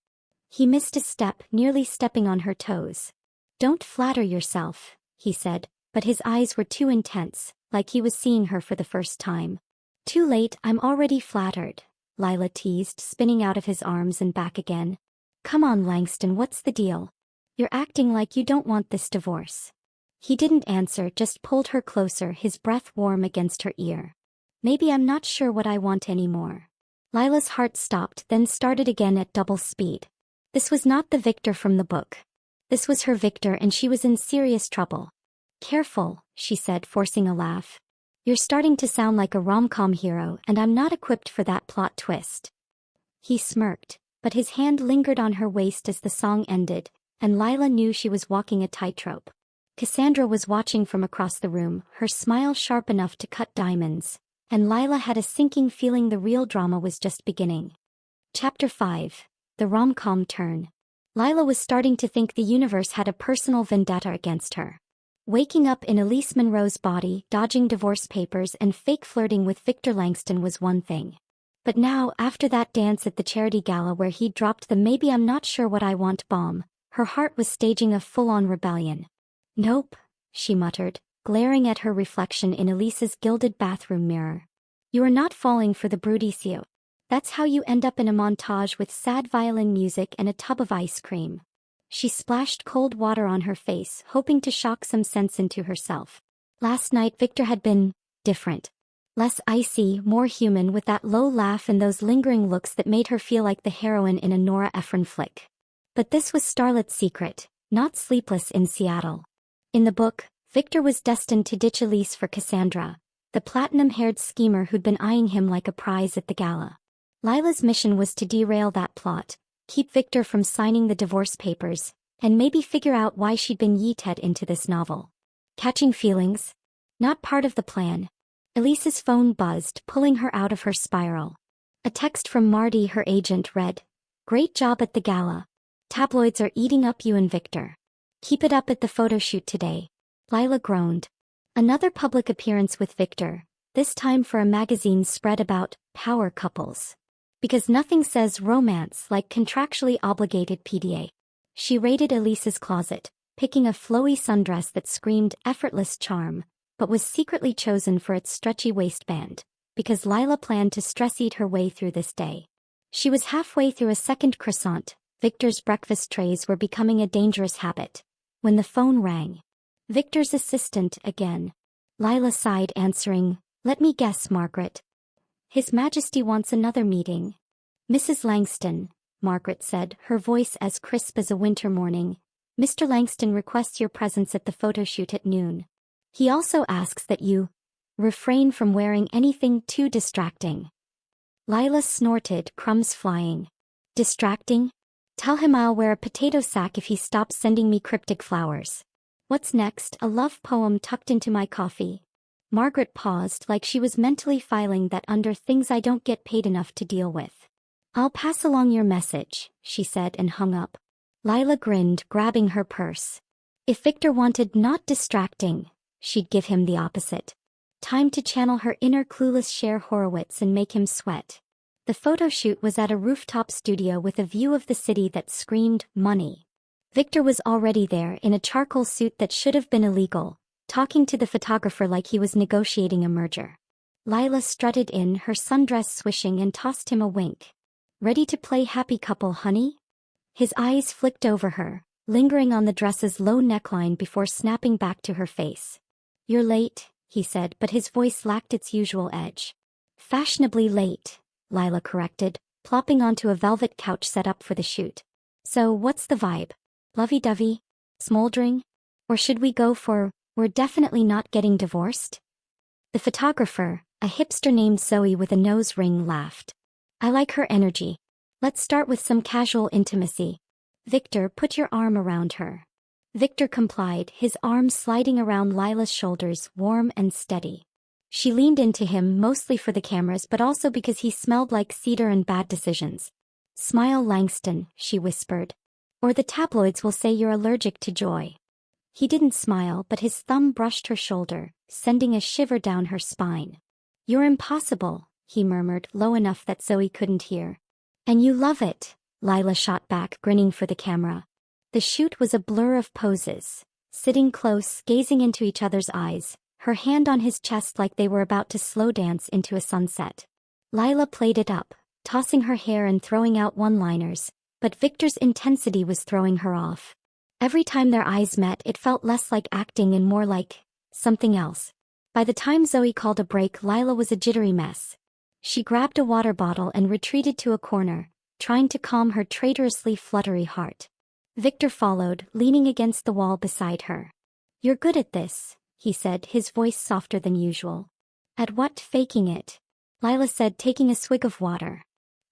He missed a step, nearly stepping on her toes. "Don't flatter yourself," he said, but his eyes were too intense, like he was seeing her for the first time. "Too late, I'm already flattered," Lila teased, spinning out of his arms and back again. "Come on, Langston, what's the deal? You're acting like you don't want this divorce." He didn't answer, just pulled her closer, his breath warm against her ear. "Maybe I'm not sure what I want anymore." Lila's heart stopped, then started again at double speed. This was not the Victor from the book. This was her Victor, and she was in serious trouble. "Careful," she said, forcing a laugh. "You're starting to sound like a rom-com hero, and I'm not equipped for that plot twist." He smirked, but his hand lingered on her waist as the song ended, and Lila knew she was walking a tightrope. Cassandra was watching from across the room, her smile sharp enough to cut diamonds, and Lila had a sinking feeling the real drama was just beginning. Chapter 5. The rom-com turn. Lila was starting to think the universe had a personal vendetta against her. Waking up in Elise Monroe's body, dodging divorce papers and fake flirting with Victor Langston was one thing. But now, after that dance at the charity gala where he dropped the "maybe I'm not sure what I want" bomb, her heart was staging a full-on rebellion. "Nope," she muttered, glaring at her reflection in Elise's gilded bathroom mirror. "You are not falling for the brudicio. That's how you end up in a montage with sad violin music and a tub of ice cream." She splashed cold water on her face, hoping to shock some sense into herself. Last night Victor had been different. Less icy, more human, with that low laugh and those lingering looks that made her feel like the heroine in a Nora Ephron flick. But this was Starlet's secret, not Sleepless in Seattle. In the book, Victor was destined to ditch Elise for Cassandra, the platinum-haired schemer who'd been eyeing him like a prize at the gala. Lila's mission was to derail that plot, keep Victor from signing the divorce papers, and maybe figure out why she'd been yeeted into this novel. Catching feelings? Not part of the plan. Elise's phone buzzed, pulling her out of her spiral. A text from Marty, her agent, read, "Great job at the gala. Tabloids are eating up you and Victor. Keep it up at the photo shoot today." Lila groaned. Another public appearance with Victor, this time for a magazine spread about power couples. Because nothing says romance like contractually obligated PDA. She raided Elise's closet, picking a flowy sundress that screamed effortless charm, but was secretly chosen for its stretchy waistband, because Lila planned to stress-eat her way through this day. She was halfway through a second croissant. Victor's breakfast trays were becoming a dangerous habit, when the phone rang. Victor's assistant again. Lila sighed, answering, "Let me guess, Margaret. His Majesty wants another meeting." "Mrs. Langston," Margaret said, her voice as crisp as a winter morning, "Mr. Langston requests your presence at the photo shoot at noon. He also asks that you refrain from wearing anything too distracting." Lila snorted, crumbs flying. "Distracting? Tell him I'll wear a potato sack if he stops sending me cryptic flowers. What's next? A love poem tucked into my coffee?" Margaret paused, like she was mentally filing that under things I don't get paid enough to deal with. "I'll pass along your message," she said and hung up. Lila grinned, grabbing her purse. If Victor wanted not distracting, she'd give him the opposite. Time to channel her inner clueless Cher Horowitz and make him sweat. The photo shoot was at a rooftop studio with a view of the city that screamed money. Victor was already there in a charcoal suit that should have been illegal, talking to the photographer like he was negotiating a merger. Lila strutted in, her sundress swishing, and tossed him a wink. "Ready to play happy couple, honey?" His eyes flicked over her, lingering on the dress's low neckline before snapping back to her face. "You're late," he said, but his voice lacked its usual edge. "Fashionably late," Lila corrected, plopping onto a velvet couch set up for the shoot. "So what's the vibe? Lovey-dovey? Smoldering? Or should we go for, we're definitely not getting divorced?" The photographer, a hipster named Zoe with a nose ring, laughed. "I like her energy. Let's start with some casual intimacy. Victor, put your arm around her." Victor complied, his arm sliding around Lila's shoulders, warm and steady. She leaned into him, mostly for the cameras but also because he smelled like cedar and bad decisions. "Smile, Langston," she whispered. "Or the tabloids will say you're allergic to joy." He didn't smile, but his thumb brushed her shoulder, sending a shiver down her spine. "You're impossible," he murmured, low enough that Zoe couldn't hear. "And you love it," Lila shot back, grinning for the camera. The shoot was a blur of poses. Sitting close, gazing into each other's eyes, her hand on his chest like they were about to slow dance into a sunset. Lila played it up, tossing her hair and throwing out one-liners, but Victor's intensity was throwing her off. Every time their eyes met, it felt less like acting and more like something else. By the time Zoe called a break, Lila was a jittery mess. She grabbed a water bottle and retreated to a corner, trying to calm her traitorously fluttery heart. Victor followed, leaning against the wall beside her. "You're good at this," he said, his voice softer than usual. "At what? Faking it?" Lila said, taking a swig of water.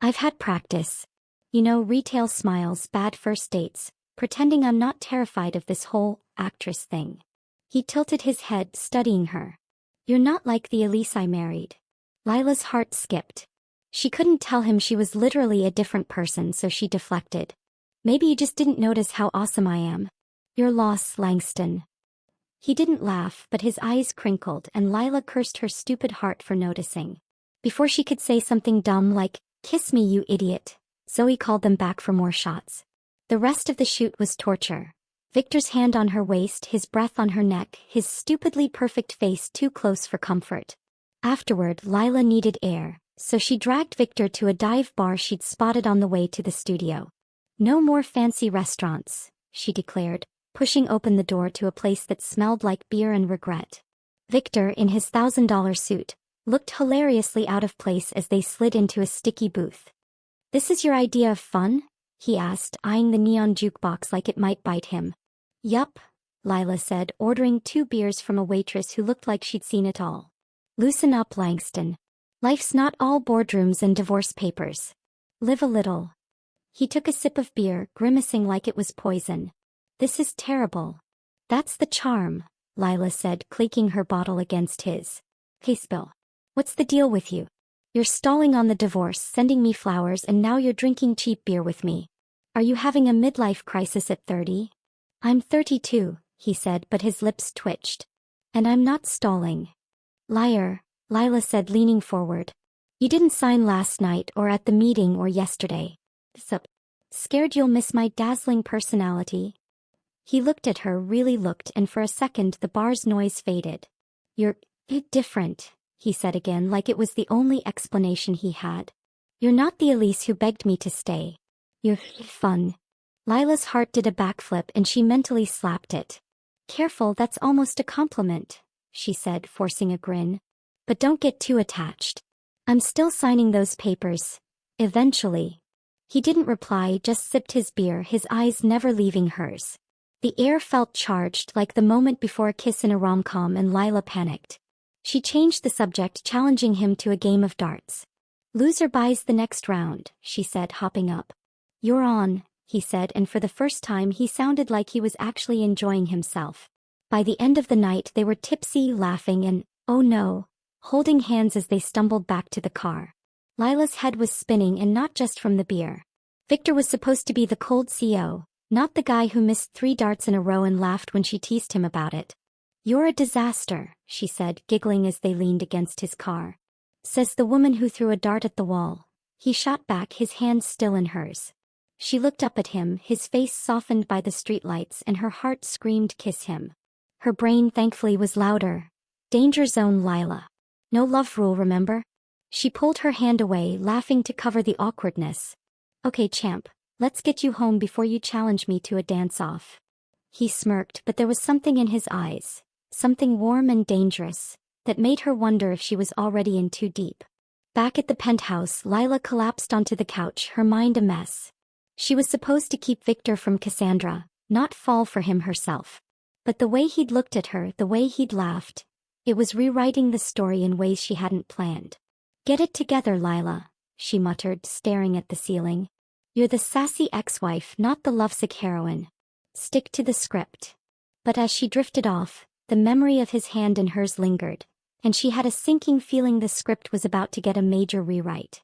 "I've had practice. You know, retail smiles, bad first dates, pretending I'm not terrified of this whole actress thing." He tilted his head, studying her. "You're not like the Elise I married." Lila's heart skipped. She couldn't tell him she was literally a different person, so she deflected. "Maybe you just didn't notice how awesome I am." "Your loss, Langston." He didn't laugh, but his eyes crinkled and Lila cursed her stupid heart for noticing. Before she could say something dumb like, "Kiss me, you idiot," Zoe called them back for more shots. The rest of the shoot was torture. Victor's hand on her waist, his breath on her neck, his stupidly perfect face too close for comfort. Afterward, Lila needed air, so she dragged Victor to a dive bar she'd spotted on the way to the studio. "No more fancy restaurants," she declared, pushing open the door to a place that smelled like beer and regret. Victor, in his $1,000 suit, looked hilariously out of place as they slid into a sticky booth. "This is your idea of fun?" he asked, eyeing the neon jukebox like it might bite him. "Yup," Lila said, ordering 2 beers from a waitress who looked like she'd seen it all. "Loosen up, Langston. Life's not all boardrooms and divorce papers. Live a little." He took a sip of beer, grimacing like it was poison. "This is terrible." "That's the charm," Lila said, clicking her bottle against his. "Hey, Spill. What's the deal with you? You're stalling on the divorce, sending me flowers, and now you're drinking cheap beer with me. Are you having a midlife crisis at 30? "I'm 32, he said, but his lips twitched. "And I'm not stalling." "Liar," Lila said, leaning forward. "You didn't sign last night or at the meeting or yesterday. Sup? Scared you'll miss my dazzling personality?" He looked at her, really looked, and for a second the bar's noise faded. "You're different," he said again, like it was the only explanation he had. "You're not the Elise who begged me to stay. You're fun." Lila's heart did a backflip and she mentally slapped it. "Careful, that's almost a compliment," she said, forcing a grin. "But don't get too attached. I'm still signing those papers. Eventually." He didn't reply, just sipped his beer, his eyes never leaving hers. The air felt charged, like the moment before a kiss in a rom-com, and Lila panicked. She changed the subject, challenging him to a game of darts. "Loser buys the next round," she said, hopping up. "You're on," he said, and for the first time he sounded like he was actually enjoying himself. By the end of the night they were tipsy, laughing and, oh no, holding hands as they stumbled back to the car. Lila's head was spinning, and not just from the beer. Victor was supposed to be the cold CEO, not the guy who missed 3 darts in a row and laughed when she teased him about it. "You're a disaster," she said, giggling as they leaned against his car. "Says the woman who threw a dart at the wall." He shot back, his hand still in hers. She looked up at him, his face softened by the streetlights, and her heart screamed, "Kiss him." Her brain thankfully was louder. "Danger zone, Lila. No love rule, remember?" She pulled her hand away, laughing to cover the awkwardness. "Okay, champ, let's get you home before you challenge me to a dance-off." He smirked, but there was something in his eyes, something warm and dangerous, that made her wonder if she was already in too deep. Back at the penthouse, Lila collapsed onto the couch, her mind a mess. She was supposed to keep Victor from Cassandra, not fall for him herself. But the way he'd looked at her, the way he'd laughed, it was rewriting the story in ways she hadn't planned. "Get it together, Lila," she muttered, staring at the ceiling. "You're the sassy ex-wife, not the lovesick heroine. Stick to the script." But as she drifted off, the memory of his hand in hers lingered, and she had a sinking feeling the script was about to get a major rewrite.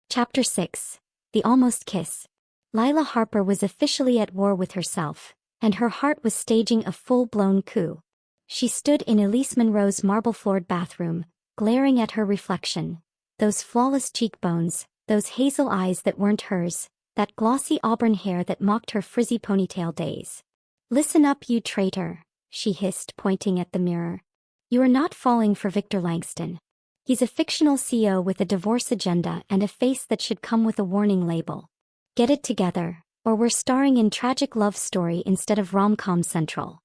Chapter 6. The Almost Kiss. Lila Harper was officially at war with herself, and her heart was staging a full-blown coup. She stood in Elise Monroe's marble-floored bathroom, glaring at her reflection. Those flawless cheekbones, those hazel eyes that weren't hers, that glossy auburn hair that mocked her frizzy ponytail days. "Listen up, you traitor," she hissed, pointing at the mirror. "You are not falling for Victor Langston. He's a fictional CEO with a divorce agenda and a face that should come with a warning label. Get it together, or we're starring in tragic love story instead of rom-com central."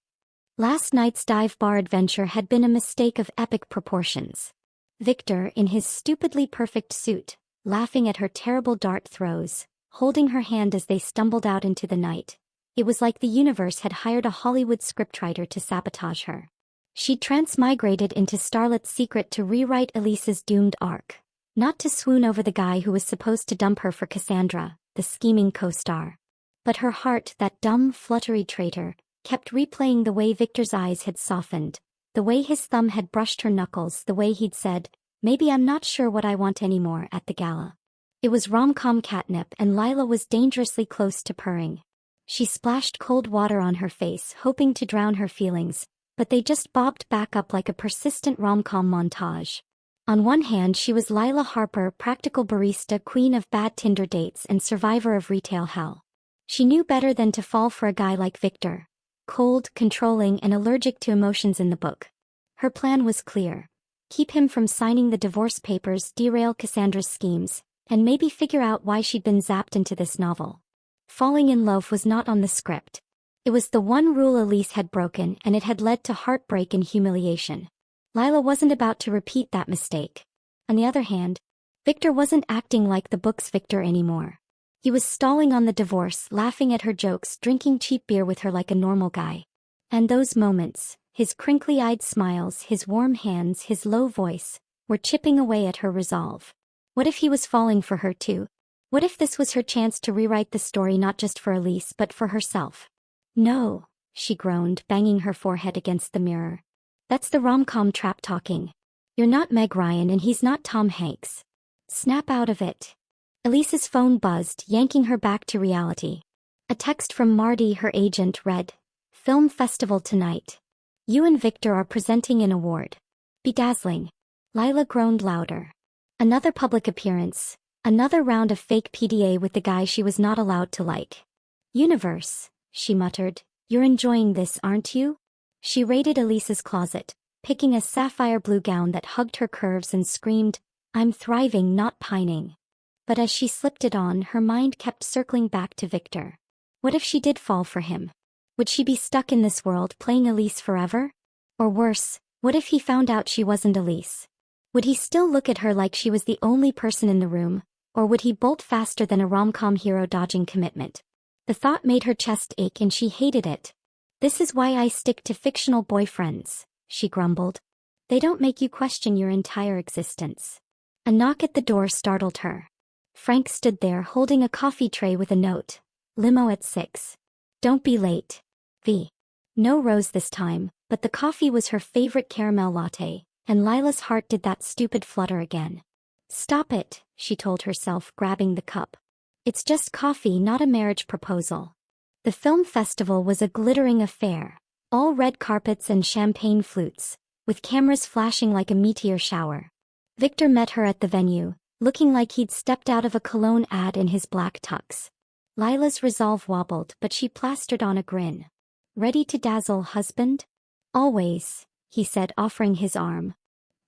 Last night's dive bar adventure had been a mistake of epic proportions. Victor, in his stupidly perfect suit, laughing at her terrible dart throws, holding her hand as they stumbled out into the night. It was like the universe had hired a Hollywood scriptwriter to sabotage her. She'd transmigrated into Starlet's secret to rewrite Elise's doomed arc, not to swoon over the guy who was supposed to dump her for Cassandra, the scheming co-star. But her heart, that dumb, fluttery traitor, kept replaying the way Victor's eyes had softened, the way his thumb had brushed her knuckles, the way he'd said, "Maybe I'm not sure what I want anymore," at the gala. It was rom-com catnip, and Lila was dangerously close to purring. She splashed cold water on her face, hoping to drown her feelings, but they just bobbed back up like a persistent rom-com montage. On one hand she was Lila Harper, practical barista, queen of bad Tinder dates and survivor of retail hell. She knew better than to fall for a guy like Victor, cold, controlling and allergic to emotions in the book. Her plan was clear. Keep him from signing the divorce papers, derail Cassandra's schemes, and maybe figure out why she'd been zapped into this novel. Falling in love was not on the script. It was the one rule Elise had broken, and it had led to heartbreak and humiliation. Lila wasn't about to repeat that mistake. On the other hand, Victor wasn't acting like the book's Victor anymore. He was stalling on the divorce, laughing at her jokes, drinking cheap beer with her like a normal guy. And those moments, his crinkly-eyed smiles, his warm hands, his low voice, were chipping away at her resolve. What if he was falling for her too? What if this was her chance to rewrite the story not just for Elise but for herself? No, she groaned, banging her forehead against the mirror. That's the rom-com trap talking. You're not Meg Ryan and he's not Tom Hanks. Snap out of it. Elise's phone buzzed, yanking her back to reality. A text from Marty, her agent, read, "Film festival tonight. You and Victor are presenting an award. Bedazzling." Lila groaned louder. Another public appearance. Another round of fake PDA with the guy she was not allowed to like. Universe, she muttered. You're enjoying this, aren't you? She raided Elise's closet, picking a sapphire blue gown that hugged her curves and screamed, "I'm thriving, not pining." But as she slipped it on, her mind kept circling back to Victor. What if she did fall for him? Would she be stuck in this world playing Elise forever? Or worse, what if he found out she wasn't Elise? Would he still look at her like she was the only person in the room, or would he bolt faster than a rom-com hero dodging commitment? The thought made her chest ache and she hated it. This is why I stick to fictional boyfriends, she grumbled. They don't make you question your entire existence. A knock at the door startled her. Frank stood there holding a coffee tray with a note. Limo at 6. Don't be late. V. No rose this time, but the coffee was her favorite caramel latte, and Lila's heart did that stupid flutter again. Stop it, she told herself, grabbing the cup. It's just coffee, not a marriage proposal. The film festival was a glittering affair, all red carpets and champagne flutes, with cameras flashing like a meteor shower. Victor met her at the venue, looking like he'd stepped out of a cologne ad in his black tux. Lila's resolve wobbled, but she plastered on a grin. Ready to dazzle, husband? Always, he said, offering his arm.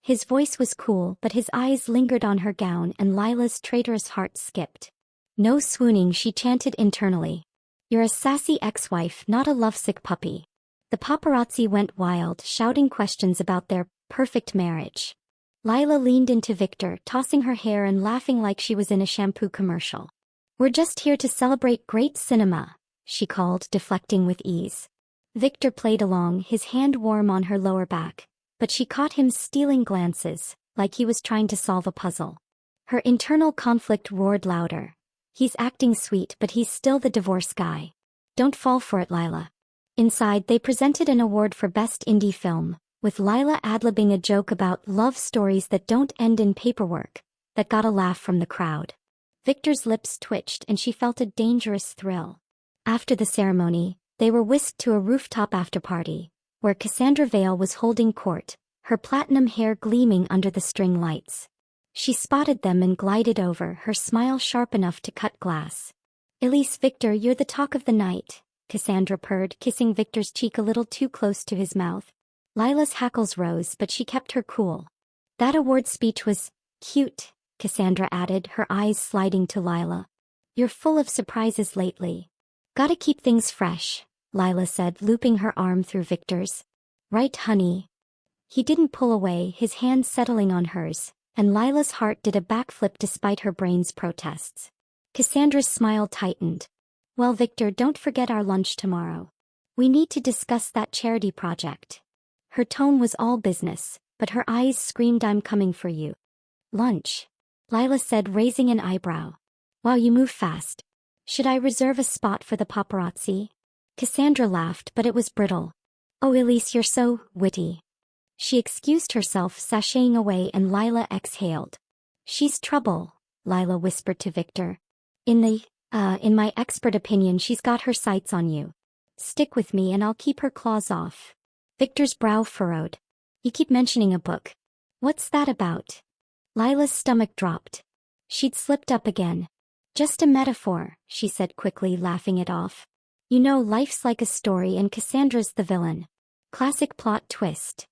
His voice was cool, but his eyes lingered on her gown and Lila's traitorous heart skipped. No swooning, she chanted internally. You're a sassy ex-wife, not a lovesick puppy. The paparazzi went wild, shouting questions about their perfect marriage. Lila leaned into Victor, tossing her hair and laughing like she was in a shampoo commercial. We're just here to celebrate great cinema, she called, deflecting with ease. Victor played along, his hand warm on her lower back, but she caught him stealing glances, like he was trying to solve a puzzle. Her internal conflict roared louder. He's acting sweet, but he's still the divorce guy. Don't fall for it, Lila. Inside, they presented an award for Best Indie Film, with Lila ad-libbing a joke about love stories that don't end in paperwork, that got a laugh from the crowd. Victor's lips twitched and she felt a dangerous thrill. After the ceremony, they were whisked to a rooftop after-party, where Cassandra Vale was holding court, her platinum hair gleaming under the string lights. She spotted them and glided over, her smile sharp enough to cut glass. Elise, Victor, you're the talk of the night, Cassandra purred, kissing Victor's cheek a little too close to his mouth. Lila's hackles rose, but she kept her cool. That award speech was cute, Cassandra added, her eyes sliding to Lila. You're full of surprises lately. Gotta keep things fresh, Lila said, looping her arm through Victor's. Right, honey. He didn't pull away, his hand settling on hers, and Lila's heart did a backflip despite her brain's protests. Cassandra's smile tightened. Well, Victor, don't forget our lunch tomorrow. We need to discuss that charity project. Her tone was all business, but her eyes screamed, I'm coming for you. Lunch, Lila said, raising an eyebrow. Wow, you move fast. Should I reserve a spot for the paparazzi? Cassandra laughed, but it was brittle. Oh, Elise, you're so witty. She excused herself, sashaying away, and Lila exhaled. She's trouble, Lila whispered to Victor. In my expert opinion, she's got her sights on you. Stick with me and I'll keep her claws off. Victor's brow furrowed. You keep mentioning a book. What's that about? Lila's stomach dropped. She'd slipped up again. Just a metaphor, she said quickly, laughing it off. You know, life's like a story and Cassandra's the villain. Classic plot twist.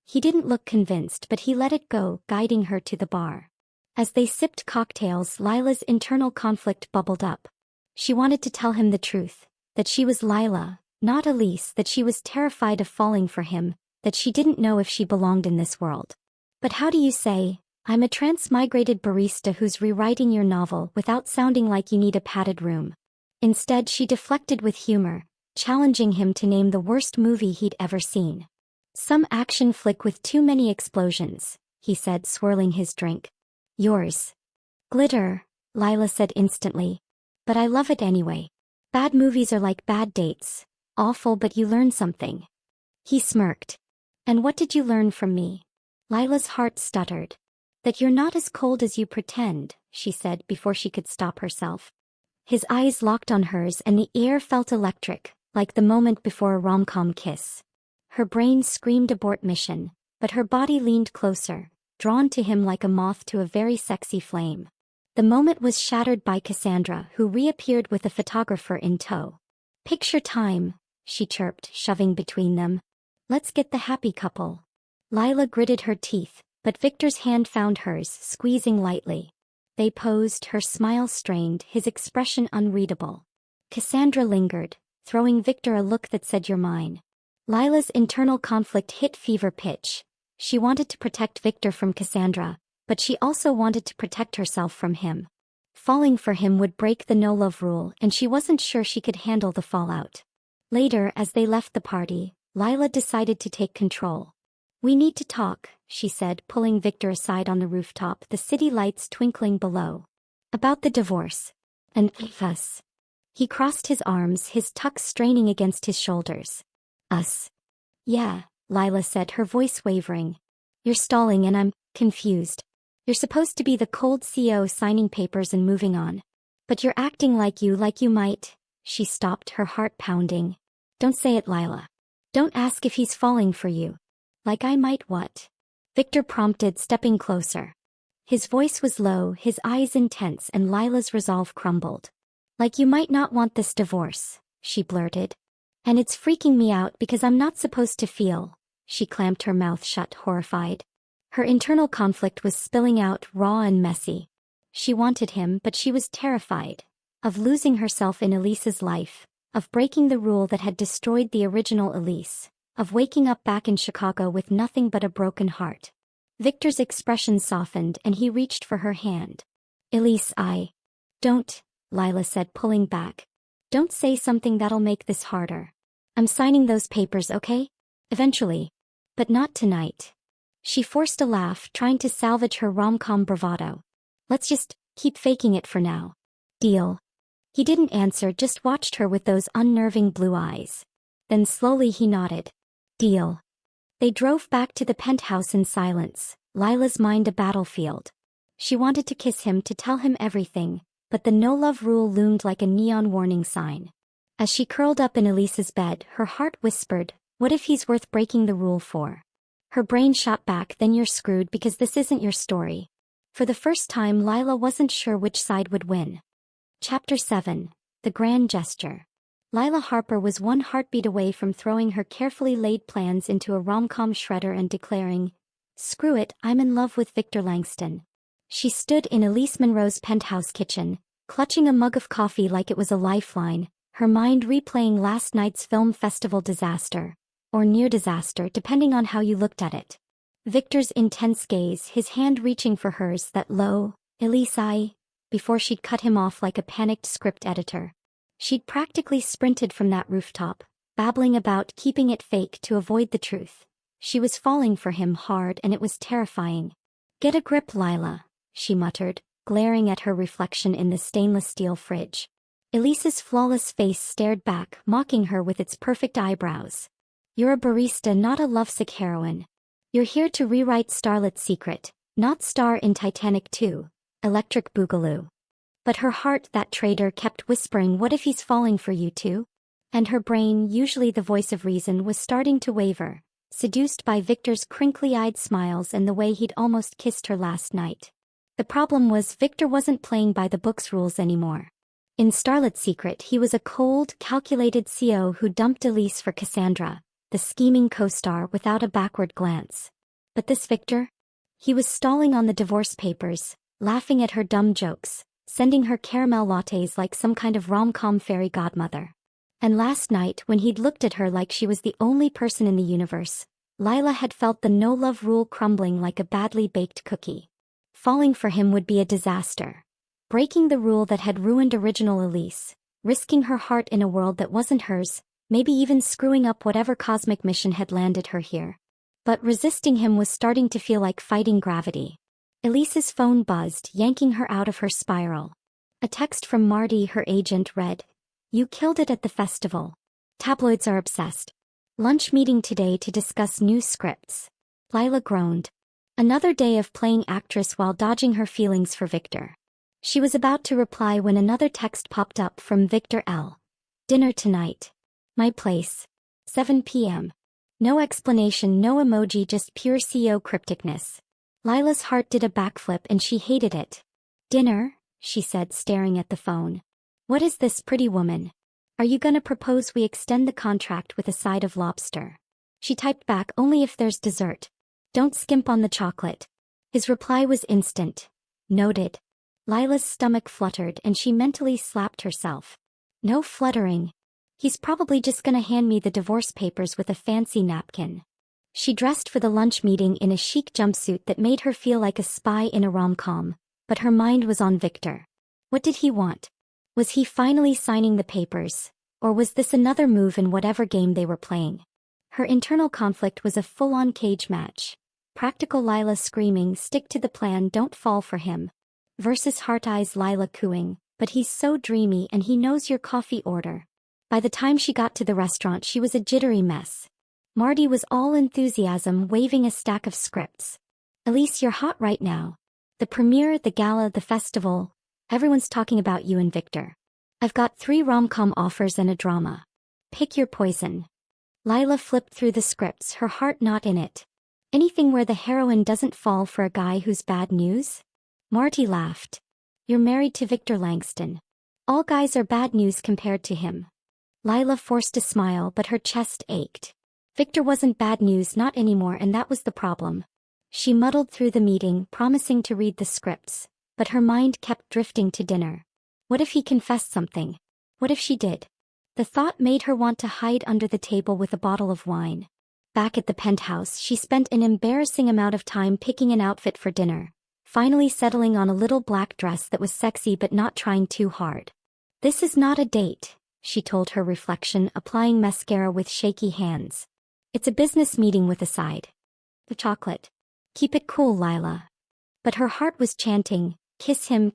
He didn't look convinced, but he let it go, guiding her to the bar. As they sipped cocktails, Lila's internal conflict bubbled up. She wanted to tell him the truth, that she was Lila, not Elise, that she was terrified of falling for him, that she didn't know if she belonged in this world. But how do you say, I'm a transmigrated barista who's rewriting your novel, without sounding like you need a padded room? Instead, she deflected with humor, challenging him to name the worst movie he'd ever seen. Some action flick with too many explosions, he said, swirling his drink. Yours. Glitter, Lila said instantly. But I love it anyway. Bad movies are like bad dates. Awful, but you learn something. He smirked. And what did you learn from me? Lila's heart stuttered. That you're not as cold as you pretend, she said before she could stop herself. His eyes locked on hers and the air felt electric, like the moment before a rom-com kiss. Her brain screamed abort mission, but her body leaned closer, drawn to him like a moth to a very sexy flame. The moment was shattered by Cassandra, who reappeared with a photographer in tow. Picture time, she chirped, shoving between them. Let's get the happy couple. Lila gritted her teeth, but Victor's hand found hers, squeezing lightly. They posed, her smile strained, his expression unreadable. Cassandra lingered, throwing Victor a look that said, "You're mine." Lila's internal conflict hit fever pitch. She wanted to protect Victor from Cassandra, but she also wanted to protect herself from him. Falling for him would break the no-love rule, and she wasn't sure she could handle the fallout. Later, as they left the party, Lila decided to take control. We need to talk, she said, pulling Victor aside on the rooftop, the city lights twinkling below. About the divorce. And us. He crossed his arms, his tucks straining against his shoulders. Us. Yeah, Lila said, her voice wavering. You're stalling and I'm confused. You're supposed to be the cold CEO signing papers and moving on. But you're acting like you might. She stopped, her heart pounding. Don't say it, Lila. Don't ask if he's falling for you. Like I might what? Victor prompted, stepping closer. His voice was low, his eyes intense, and Lila's resolve crumbled. Like you might not want this divorce, she blurted. And it's freaking me out because I'm not supposed to feel. She clamped her mouth shut, horrified. Her internal conflict was spilling out, raw and messy. She wanted him, but she was terrified. Of losing herself in Elise's life. Of breaking the rule that had destroyed the original Elise. Of waking up back in Chicago with nothing but a broken heart. Victor's expression softened and he reached for her hand. Elise, Don't, Lila said, pulling back. Don't say something that'll make this harder. I'm signing those papers, okay? Eventually. But not tonight. She forced a laugh, trying to salvage her rom-com bravado. Let's just keep faking it for now. Deal. He didn't answer, just watched her with those unnerving blue eyes. Then slowly he nodded. Deal. They drove back to the penthouse in silence, Lila's mind a battlefield. She wanted to kiss him, to tell him everything, but the no-love rule loomed like a neon warning sign. As she curled up in Elise's bed, her heart whispered, what if he's worth breaking the rule for? Her brain shot back, then you're screwed because this isn't your story. For the first time, Lila wasn't sure which side would win. Chapter 7. The Grand Gesture. Lila Harper was one heartbeat away from throwing her carefully laid plans into a rom-com shredder and declaring, screw it, I'm in love with Victor Langston. She stood in Elise Monroe's penthouse kitchen, clutching a mug of coffee like it was a lifeline, her mind replaying last night's film festival disaster. Or near disaster, depending on how you looked at it. Victor's intense gaze, his hand reaching for hers, that low, Elise, before she'd cut him off like a panicked script editor. She'd practically sprinted from that rooftop, babbling about keeping it fake to avoid the truth. She was falling for him hard and it was terrifying. Get a grip, Lila, she muttered, glaring at her reflection in the stainless steel fridge. Elise's flawless face stared back, mocking her with its perfect eyebrows. You're a barista, not a lovesick heroine. You're here to rewrite Starlet's secret, not star in Titanic 2, Electric Boogaloo. But her heart, that traitor, kept whispering, what if he's falling for you too? And her brain, usually the voice of reason, was starting to waver. seduced by Victor's crinkly-eyed smiles and the way he'd almost kissed her last night. The problem was Victor wasn't playing by the book's rules anymore. In Starlet's Secret, he was a cold, calculated CEO who dumped Elise for Cassandra, the scheming co-star, without a backward glance. But this Victor? He was stalling on the divorce papers, laughing at her dumb jokes, sending her caramel lattes like some kind of rom-com fairy godmother. And last night, when he'd looked at her like she was the only person in the universe, Lila had felt the no-love rule crumbling like a badly baked cookie. Falling for him would be a disaster. Breaking the rule that had ruined original Elise, risking her heart in a world that wasn't hers, maybe even screwing up whatever cosmic mission had landed her here. But resisting him was starting to feel like fighting gravity. Elise's phone buzzed, yanking her out of her spiral. A text from Marty, her agent, read, "You killed it at the festival. Tabloids are obsessed. Lunch meeting today to discuss new scripts." Lila groaned. Another day of playing actress while dodging her feelings for Victor. She was about to reply when another text popped up from Victor L. "Dinner tonight. My place. 7 p.m. No explanation, no emoji, just pure CEO crypticness. Lila's heart did a backflip and she hated it. "Dinner?" she said, staring at the phone. "What is this, pretty woman? Are you gonna propose we extend the contract with a side of lobster?" She typed back, "Only if there's dessert. Don't skimp on the chocolate." His reply was instant. "Noted." Lila's stomach fluttered and she mentally slapped herself. No fluttering. He's probably just gonna hand me the divorce papers with a fancy napkin. She dressed for the lunch meeting in a chic jumpsuit that made her feel like a spy in a rom-com, but her mind was on Victor. What did he want? Was he finally signing the papers, or was this another move in whatever game they were playing? Her internal conflict was a full-on cage match. Practical Lila screaming, "Stick to the plan, don't fall for him," versus Heart Eyes Lila cooing, "But he's so dreamy and he knows your coffee order." By the time she got to the restaurant, she was a jittery mess. Marty was all enthusiasm, waving a stack of scripts. "Elise, you're hot right now. The premiere, the gala, the festival. Everyone's talking about you and Victor. I've got 3 rom-com offers and a drama. Pick your poison." Lila flipped through the scripts, her heart not in it. Anything where the heroine doesn't fall for a guy who's bad news? Marty laughed. "You're married to Victor Langston. All guys are bad news compared to him." Lila forced a smile, but her chest ached. Victor wasn't bad news, not anymore, and that was the problem. She muddled through the meeting, promising to read the scripts, but her mind kept drifting to dinner. What if he confessed something? What if she did? The thought made her want to hide under the table with a bottle of wine. Back at the penthouse, she spent an embarrassing amount of time picking an outfit for dinner, finally settling on a little black dress that was sexy but not trying too hard. "This is not a date," she told her reflection, applying mascara with shaky hands. "It's a business meeting with a side. The chocolate. Keep it cool, Lila." But her heart was chanting, kiss him,"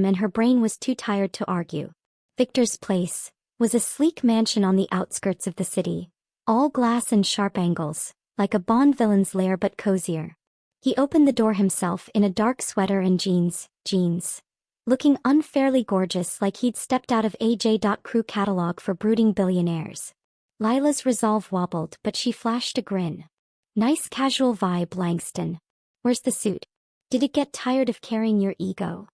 and her brain was too tired to argue. Victor's place was a sleek mansion on the outskirts of the city, all glass and sharp angles, like a Bond villain's lair but cozier. He opened the door himself in a dark sweater and jeans, looking unfairly gorgeous, like he'd stepped out of AJ.Crew catalog for brooding billionaires. Lila's resolve wobbled, but she flashed a grin. "Nice casual vibe, Langston. Where's the suit? Did it get tired of carrying your ego?"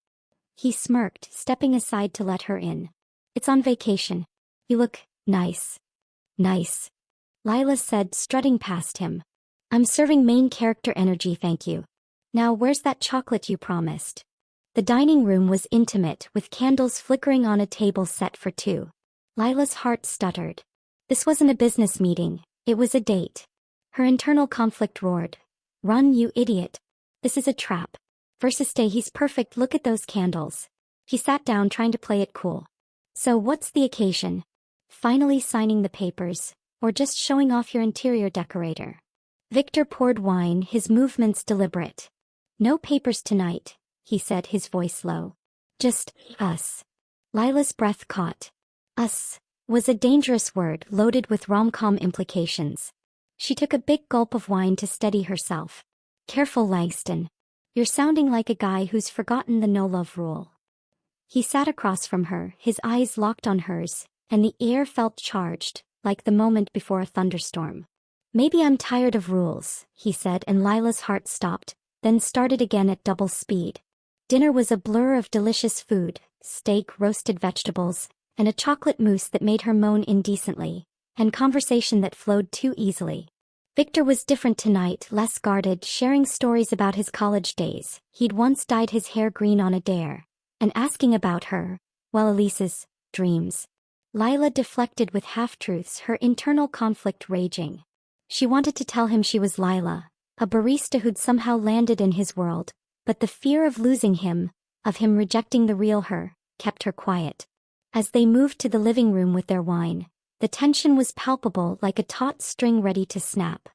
He smirked, stepping aside to let her in. "It's on vacation. You look nice." "Nice," Lila said, strutting past him. "I'm serving main character energy, thank you. Now where's that chocolate you promised?" The dining room was intimate, with candles flickering on a table set for 2. Lila's heart stuttered. This wasn't a business meeting, it was a date. Her internal conflict roared. "Run, you idiot. This is a trap." Versus stay, "He's perfect, look at those candles." He sat down, trying to play it cool. "So what's the occasion? Finally signing the papers, or just showing off your interior decorator?" Victor poured wine, his movements deliberate. "No papers tonight," he said, his voice low. "Just us." Lila's breath caught. Us was a dangerous word, loaded with rom-com implications. She took a big gulp of wine to steady herself. "Careful, Langston. You're sounding like a guy who's forgotten the no-love rule." He sat across from her, his eyes locked on hers, and the air felt charged, like the moment before a thunderstorm. Maybe I'm tired of rules, he said, and Lila's heart stopped, then started again at double speed. Dinner was a blur of delicious food, steak, roasted vegetables, and a chocolate mousse that made her moan indecently, and conversation that flowed too easily. Victor was different tonight, less guarded, sharing stories about his college days. He'd once dyed his hair green on a dare, and asking about her, well, Elise's dreams. Lila deflected with half-truths, her internal conflict raging. She wanted to tell him she was Lila, a barista who'd somehow landed in his world, but the fear of losing him, of him rejecting the real her, kept her quiet. As they moved to the living room with their wine, the tension was palpable, like a taut string ready to snap.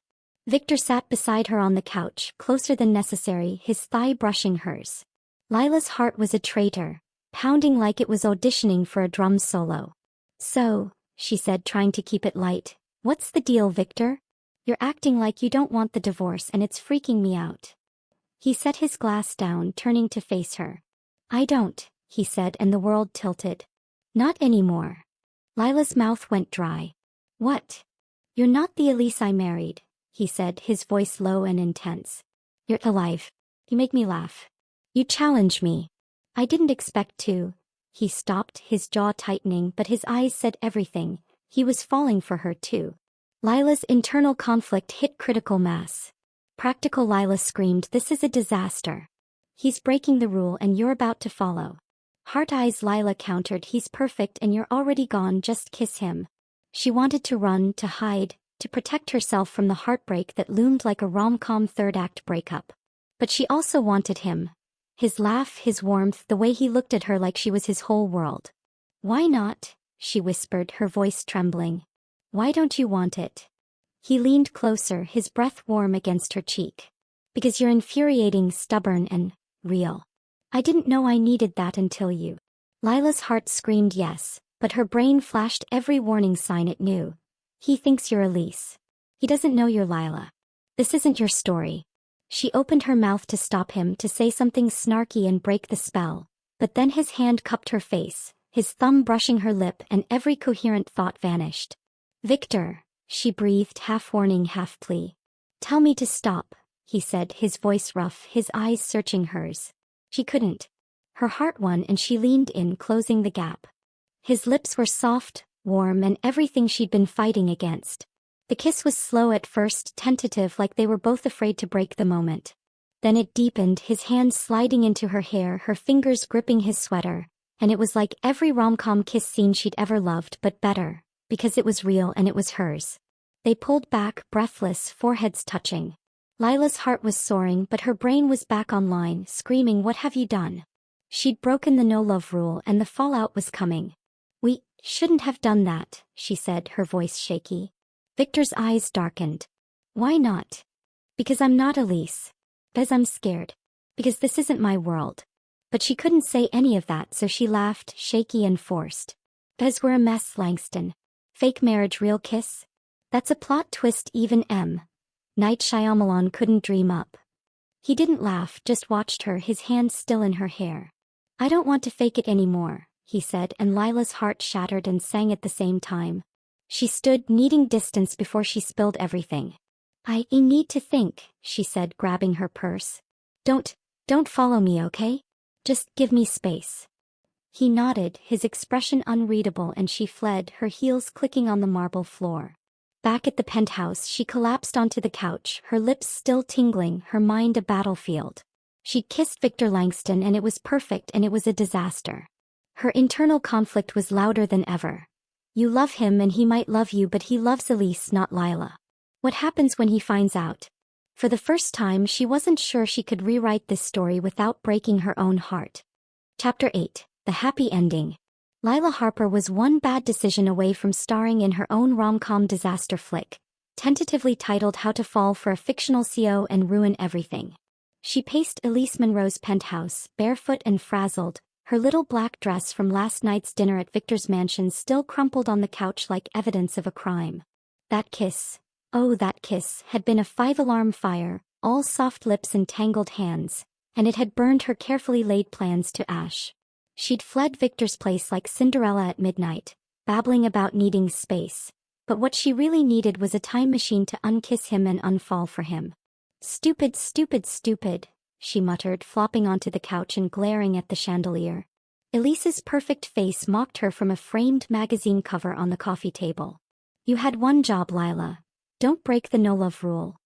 Victor sat beside her on the couch, closer than necessary, his thigh brushing hers. Lila's heart was a traitor, pounding like it was auditioning for a drum solo. "So," she said, trying to keep it light, "what's the deal, Victor? You're acting like you don't want the divorce and it's freaking me out." He set his glass down, turning to face her. "I don't," he said, and the world tilted. "Not anymore." Lila's mouth went dry. "What? You're not the Elise I married," he said, his voice low and intense. "You're alive. You make me laugh. You challenge me. I didn't expect to." He stopped, his jaw tightening, but his eyes said everything. He was falling for her too. Lila's internal conflict hit critical mass. Practical Lila screamed, "This is a disaster. He's breaking the rule and you're about to follow." Heart eyes Lila countered, "He's perfect and you're already gone, just kiss him." She wanted to run, to hide, to protect herself from the heartbreak that loomed like a rom-com third-act breakup. But she also wanted him. His laugh, his warmth, the way he looked at her like she was his whole world. "Why not?" she whispered, her voice trembling. "Why don't you want it?" He leaned closer, his breath warm against her cheek. "Because you're infuriating, stubborn, and real. I didn't know I needed that until you." Lila's heart screamed yes, but her brain flashed every warning sign it knew. "He thinks you're Elise. He doesn't know you're Lila. This isn't your story." She opened her mouth to stop him, to say something snarky and break the spell, but then his hand cupped her face, his thumb brushing her lip, and every coherent thought vanished. "Victor," she breathed, half warning, half plea. "Tell me to stop," he said, his voice rough, his eyes searching hers. She couldn't. Her heart won and she leaned in, closing the gap. His lips were soft, warm, and everything she'd been fighting against. The kiss was slow at first, tentative, like they were both afraid to break the moment. Then it deepened, his hands sliding into her hair, her fingers gripping his sweater, and it was like every rom-com kiss scene she'd ever loved, but better, because it was real and it was hers. They pulled back, breathless, foreheads touching. Lila's heart was soaring, but her brain was back online, screaming, "What have you done?" She'd broken the no-love rule, and the fallout was coming. "We shouldn't have done that," she said, her voice shaky. Victor's eyes darkened. "Why not?" "Because I'm not Elise. Because I'm scared. Because this isn't my world." But she couldn't say any of that, so she laughed, shaky and forced. "Because we're a mess, Langston. Fake marriage, real kiss? That's a plot twist even M. Night Shyamalan couldn't dream up." He didn't laugh, just watched her, his hands still in her hair. "I don't want to fake it anymore," he said, and Lila's heart shattered and sang at the same time. She stood, needing distance before she spilled everything. I need to think," she said, grabbing her purse. Don't follow me, okay? Just give me space." He nodded, his expression unreadable, and she fled, her heels clicking on the marble floor. Back at the penthouse, she collapsed onto the couch, her lips still tingling, her mind a battlefield. She'd kissed Victor Langston and it was perfect, and it was a disaster. Her internal conflict was louder than ever. You love him and he might love you, but he loves Elise, not Lila. What happens when he finds out? For the first time, she wasn't sure she could rewrite this story without breaking her own heart. Chapter 8. The Happy Ending. Lila Harper was one bad decision away from starring in her own rom-com disaster flick, tentatively titled How to Fall for a Fictional CEO and Ruin Everything. She paced Elise Monroe's penthouse, barefoot and frazzled, her little black dress from last night's dinner at Victor's mansion still crumpled on the couch like evidence of a crime. That kiss, oh that kiss, had been a five-alarm fire, all soft lips and tangled hands, and it had burned her carefully laid plans to ash. She'd fled Victor's place like Cinderella at midnight, babbling about needing space, But what she really needed was a time machine to unkiss him and unfall for him. Stupid, stupid, stupid, she muttered, flopping onto the couch and glaring at the chandelier. Elise's perfect face mocked her from a framed magazine cover on the coffee table. You had one job, Lila. Don't break the no-love rule.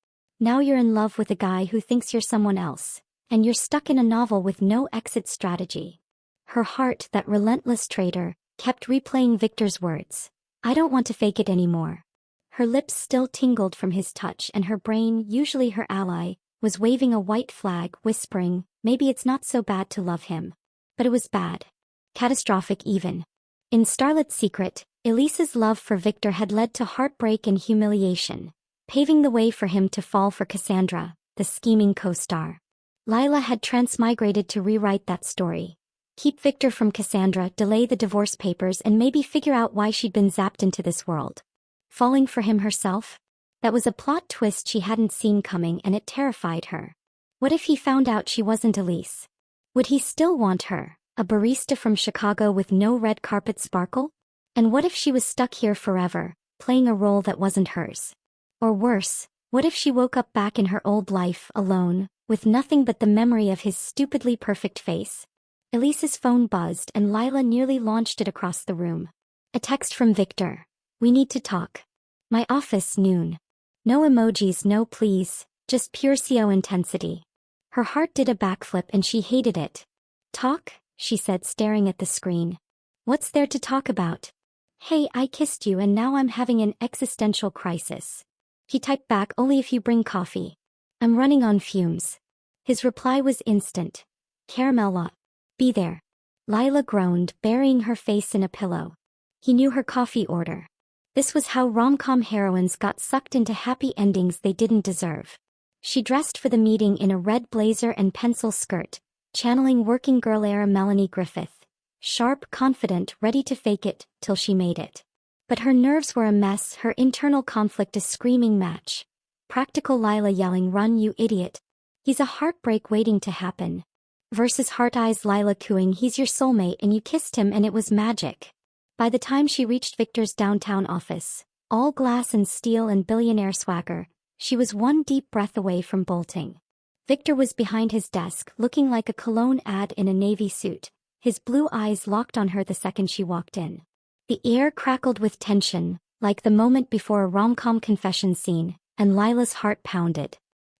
Now you're in love with a guy who thinks you're someone else, and you're stuck in a novel with no exit strategy. Her heart, that relentless traitor, kept replaying Victor's words. I don't want to fake it anymore. Her lips still tingled from his touch, and her brain, usually her ally, was waving a white flag, whispering, maybe it's not so bad to love him. But it was bad. Catastrophic even. In Starlet's secret, Elise's love for Victor had led to heartbreak and humiliation, paving the way for him to fall for Cassandra, the scheming co-star. Lila had transmigrated to rewrite that story. Keep Victor from Cassandra, delay the divorce papers, and maybe figure out why she'd been zapped into this world. Falling for him herself? That was a plot twist she hadn't seen coming, and it terrified her. What if he found out she wasn't Elise? Would he still want her, a barista from Chicago with no red carpet sparkle? And what if she was stuck here forever, playing a role that wasn't hers? Or worse, what if she woke up back in her old life, alone, with nothing but the memory of his stupidly perfect face? Elise's phone buzzed and Lila nearly launched it across the room. A text from Victor. We need to talk. My office, noon. No emojis, no please, just pure CO intensity. Her heart did a backflip and she hated it. Talk? She said, staring at the screen. What's there to talk about? Hey, I kissed you and now I'm having an existential crisis. He typed back, only if you bring coffee. I'm running on fumes. His reply was instant. Caramel latte. Be there. Lila groaned, burying her face in a pillow. He knew her coffee order. This was how rom-com heroines got sucked into happy endings they didn't deserve. She dressed for the meeting in a red blazer and pencil skirt, channeling working girl era Melanie Griffith. Sharp, confident, ready to fake it till she made it. But her nerves were a mess, her internal conflict a screaming match. Practical Lila yelling, run you idiot. He's a heartbreak waiting to happen. Versus Heart Eyes Lila cooing, he's your soulmate and you kissed him and it was magic. By the time she reached Victor's downtown office, all glass and steel and billionaire swagger, she was one deep breath away from bolting. Victor was behind his desk, looking like a cologne ad in a navy suit, his blue eyes locked on her the second she walked in. The air crackled with tension, like the moment before a rom-com confession scene, and Lila's heart pounded.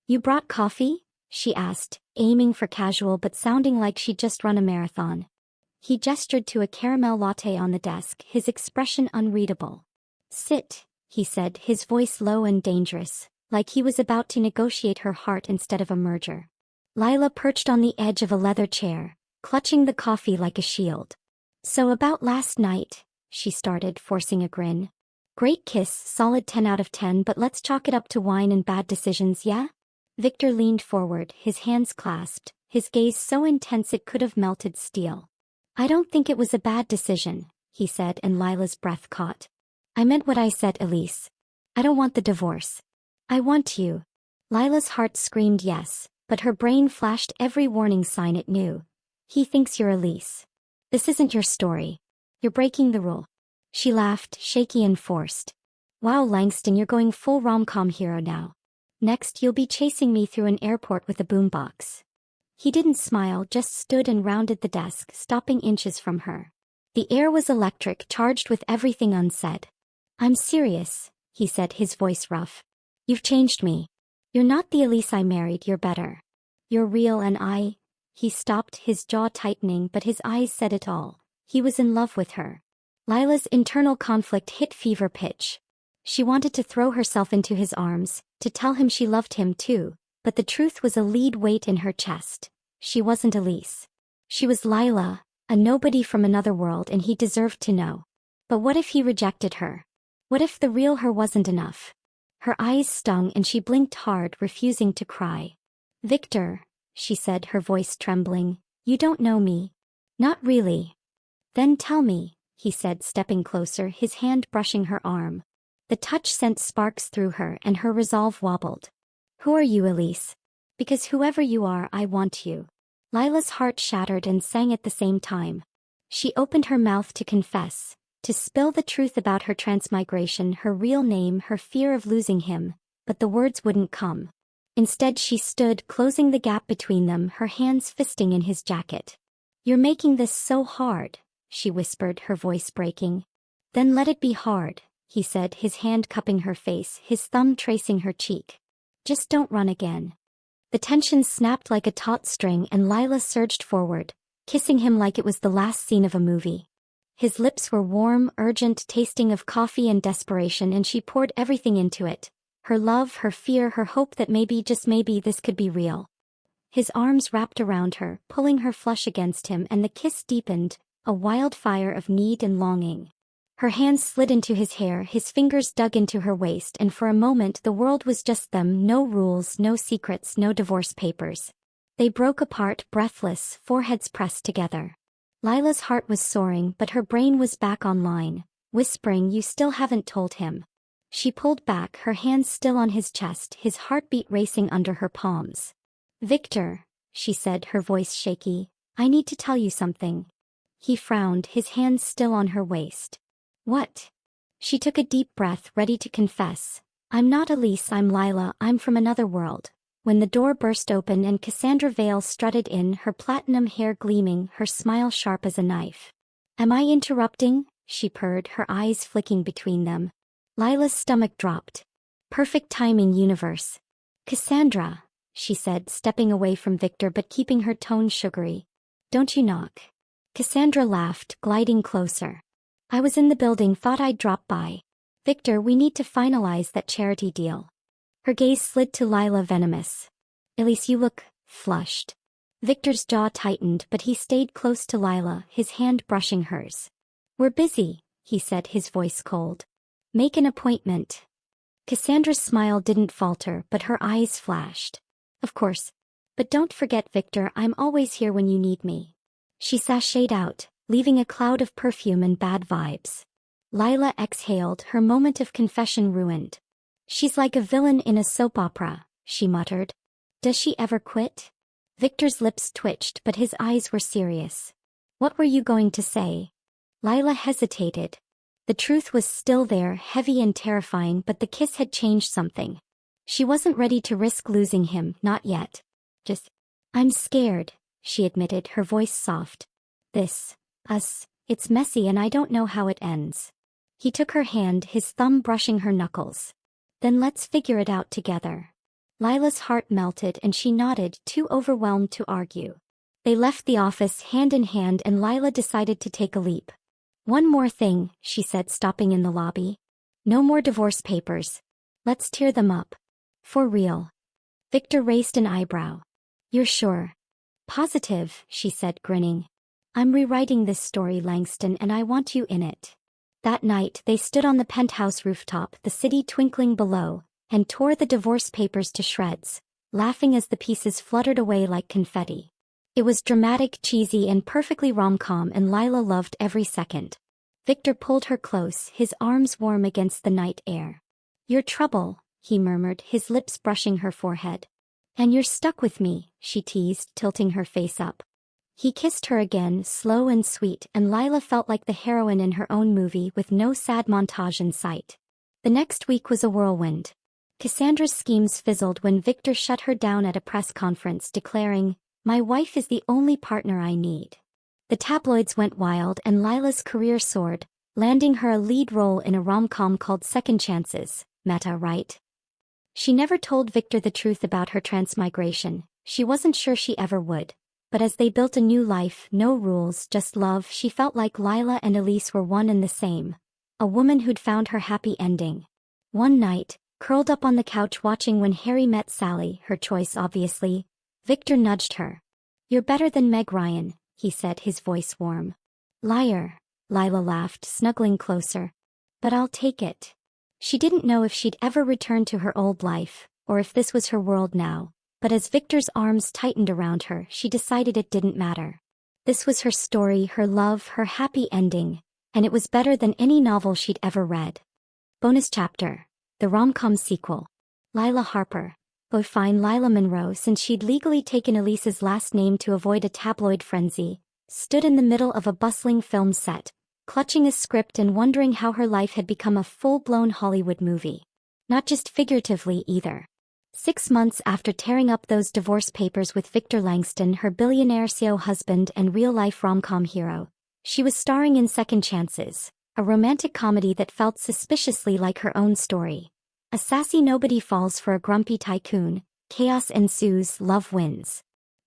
You brought coffee? She asked, aiming for casual but sounding like she'd just run a marathon. He gestured to a caramel latte on the desk, his expression unreadable. Sit, he said, his voice low and dangerous, like he was about to negotiate her heart instead of a merger. Lila perched on the edge of a leather chair, clutching the coffee like a shield. So about last night, she started, forcing a grin. Great kiss, solid 10 out of 10, but let's chalk it up to wine and bad decisions, yeah? Victor leaned forward, his hands clasped, his gaze so intense it could have melted steel. I don't think it was a bad decision, he said, and Lila's breath caught. I meant what I said, Elise. I don't want the divorce. I want you. Lila's heart screamed yes, but her brain flashed every warning sign it knew. He thinks you're Elise. This isn't your story. You're breaking the rule. She laughed, shaky and forced. Wow, Langston, you're going full rom-com hero now. Next, you'll be chasing me through an airport with a boombox. He didn't smile, just stood and rounded the desk, stopping inches from her. The air was electric, charged with everything unsaid. I'm serious, he said, his voice rough. You've changed me. You're not the Elise I married, you're better. You're real and I... He stopped, his jaw tightening, but his eyes said it all. He was in love with her. Lila's internal conflict hit fever pitch. She wanted to throw herself into his arms, to tell him she loved him too, but the truth was a lead weight in her chest. She wasn't Elise. She was Lila, a nobody from another world, and he deserved to know. But what if he rejected her? What if the real her wasn't enough? Her eyes stung and she blinked hard, refusing to cry. Victor, she said, her voice trembling, you don't know me. Not really. Then tell me, he said, stepping closer, his hand brushing her arm. The touch sent sparks through her and her resolve wobbled. Who are you, Elise? Because whoever you are, I want you. Lila's heart shattered and sang at the same time. She opened her mouth to confess, to spill the truth about her transmigration, her real name, her fear of losing him, but the words wouldn't come. Instead she stood, closing the gap between them, her hands fisting in his jacket. "You're making this so hard," she whispered, her voice breaking. "Then let it be hard," he said, his hand cupping her face, his thumb tracing her cheek. "Just don't run again." The tension snapped like a taut string and Lila surged forward, kissing him like it was the last scene of a movie. His lips were warm, urgent, tasting of coffee and desperation, and she poured everything into it. Her love, her fear, her hope that maybe, just maybe, this could be real. His arms wrapped around her, pulling her flush against him, and the kiss deepened, a wildfire of need and longing. Her hands slid into his hair, his fingers dug into her waist, and for a moment the world was just them, no rules, no secrets, no divorce papers. They broke apart, breathless, foreheads pressed together. Lila's heart was soaring, but her brain was back online, whispering, "You still haven't told him." She pulled back, her hands still on his chest, his heartbeat racing under her palms. "Victor," she said, her voice shaky, "I need to tell you something." He frowned, his hands still on her waist. "What?" She took a deep breath, ready to confess. "I'm not Elise, I'm Lila, I'm from another world." When the door burst open and Cassandra Vale strutted in, her platinum hair gleaming, her smile sharp as a knife. "Am I interrupting?" she purred, her eyes flicking between them. Lila's stomach dropped. "Perfect timing, universe." "Cassandra," she said, stepping away from Victor but keeping her tone sugary. "Don't you knock." Cassandra laughed, gliding closer. "I was in the building, thought I'd drop by. Victor, we need to finalize that charity deal." Her gaze slid to Lila, venomous. "Elise, you look flushed." Victor's jaw tightened, but he stayed close to Lila, his hand brushing hers. "We're busy," he said, his voice cold. "Make an appointment." Cassandra's smile didn't falter, but her eyes flashed. "Of course. But don't forget, Victor, I'm always here when you need me." She sashayed out, leaving a cloud of perfume and bad vibes. Lila exhaled, her moment of confession ruined. "She's like a villain in a soap opera," she muttered. "Does she ever quit?" Victor's lips twitched, but his eyes were serious. "What were you going to say?" Lila hesitated. The truth was still there, heavy and terrifying, but the kiss had changed something. She wasn't ready to risk losing him, not yet. "I'm scared," she admitted, her voice soft. It's messy and I don't know how it ends." He took her hand, his thumb brushing her knuckles. "Then let's figure it out together." Lila's heart melted and she nodded, too overwhelmed to argue. They left the office hand in hand and Lila decided to take a leap. "One more thing," she said, stopping in the lobby. "No more divorce papers. Let's tear them up. For real." Victor raised an eyebrow. "You're sure?" "Positive," she said, grinning. "I'm rewriting this story, Langston, and I want you in it." That night they stood on the penthouse rooftop, the city twinkling below, and tore the divorce papers to shreds, laughing as the pieces fluttered away like confetti. It was dramatic, cheesy, and perfectly rom-com, and Lila loved every second. Victor pulled her close, his arms warm against the night air. "You're trouble," he murmured, his lips brushing her forehead. "And you're stuck with me," she teased, tilting her face up. He kissed her again, slow and sweet, and Lila felt like the heroine in her own movie with no sad montage in sight. The next week was a whirlwind. Cassandra's schemes fizzled when Victor shut her down at a press conference, declaring, "My wife is the only partner I need." The tabloids went wild and Lila's career soared, landing her a lead role in a rom-com called Second Chances. Meta, right? She never told Victor the truth about her transmigration. She wasn't sure she ever would. But as they built a new life, no rules, just love, she felt like Lila and Elise were one and the same. A woman who'd found her happy ending. One night, curled up on the couch watching When Harry Met Sally, her choice obviously, Victor nudged her. "You're better than Meg Ryan," he said, his voice warm. "Liar," Lila laughed, snuggling closer. "But I'll take it." She didn't know if she'd ever return to her old life, or if this was her world now, but as Victor's arms tightened around her, she decided it didn't matter. This was her story, her love, her happy ending, and it was better than any novel she'd ever read. Bonus chapter. The rom-com sequel. Lila Harper. Go find Lila Monroe, since she'd legally taken Elise's last name to avoid a tabloid frenzy, stood in the middle of a bustling film set, clutching a script and wondering how her life had become a full-blown Hollywood movie. Not just figuratively either. 6 months after tearing up those divorce papers with Victor Langston, her billionaire CEO husband and real-life rom-com hero, she was starring in Second Chances, a romantic comedy that felt suspiciously like her own story. A sassy nobody falls for a grumpy tycoon, chaos ensues, love wins.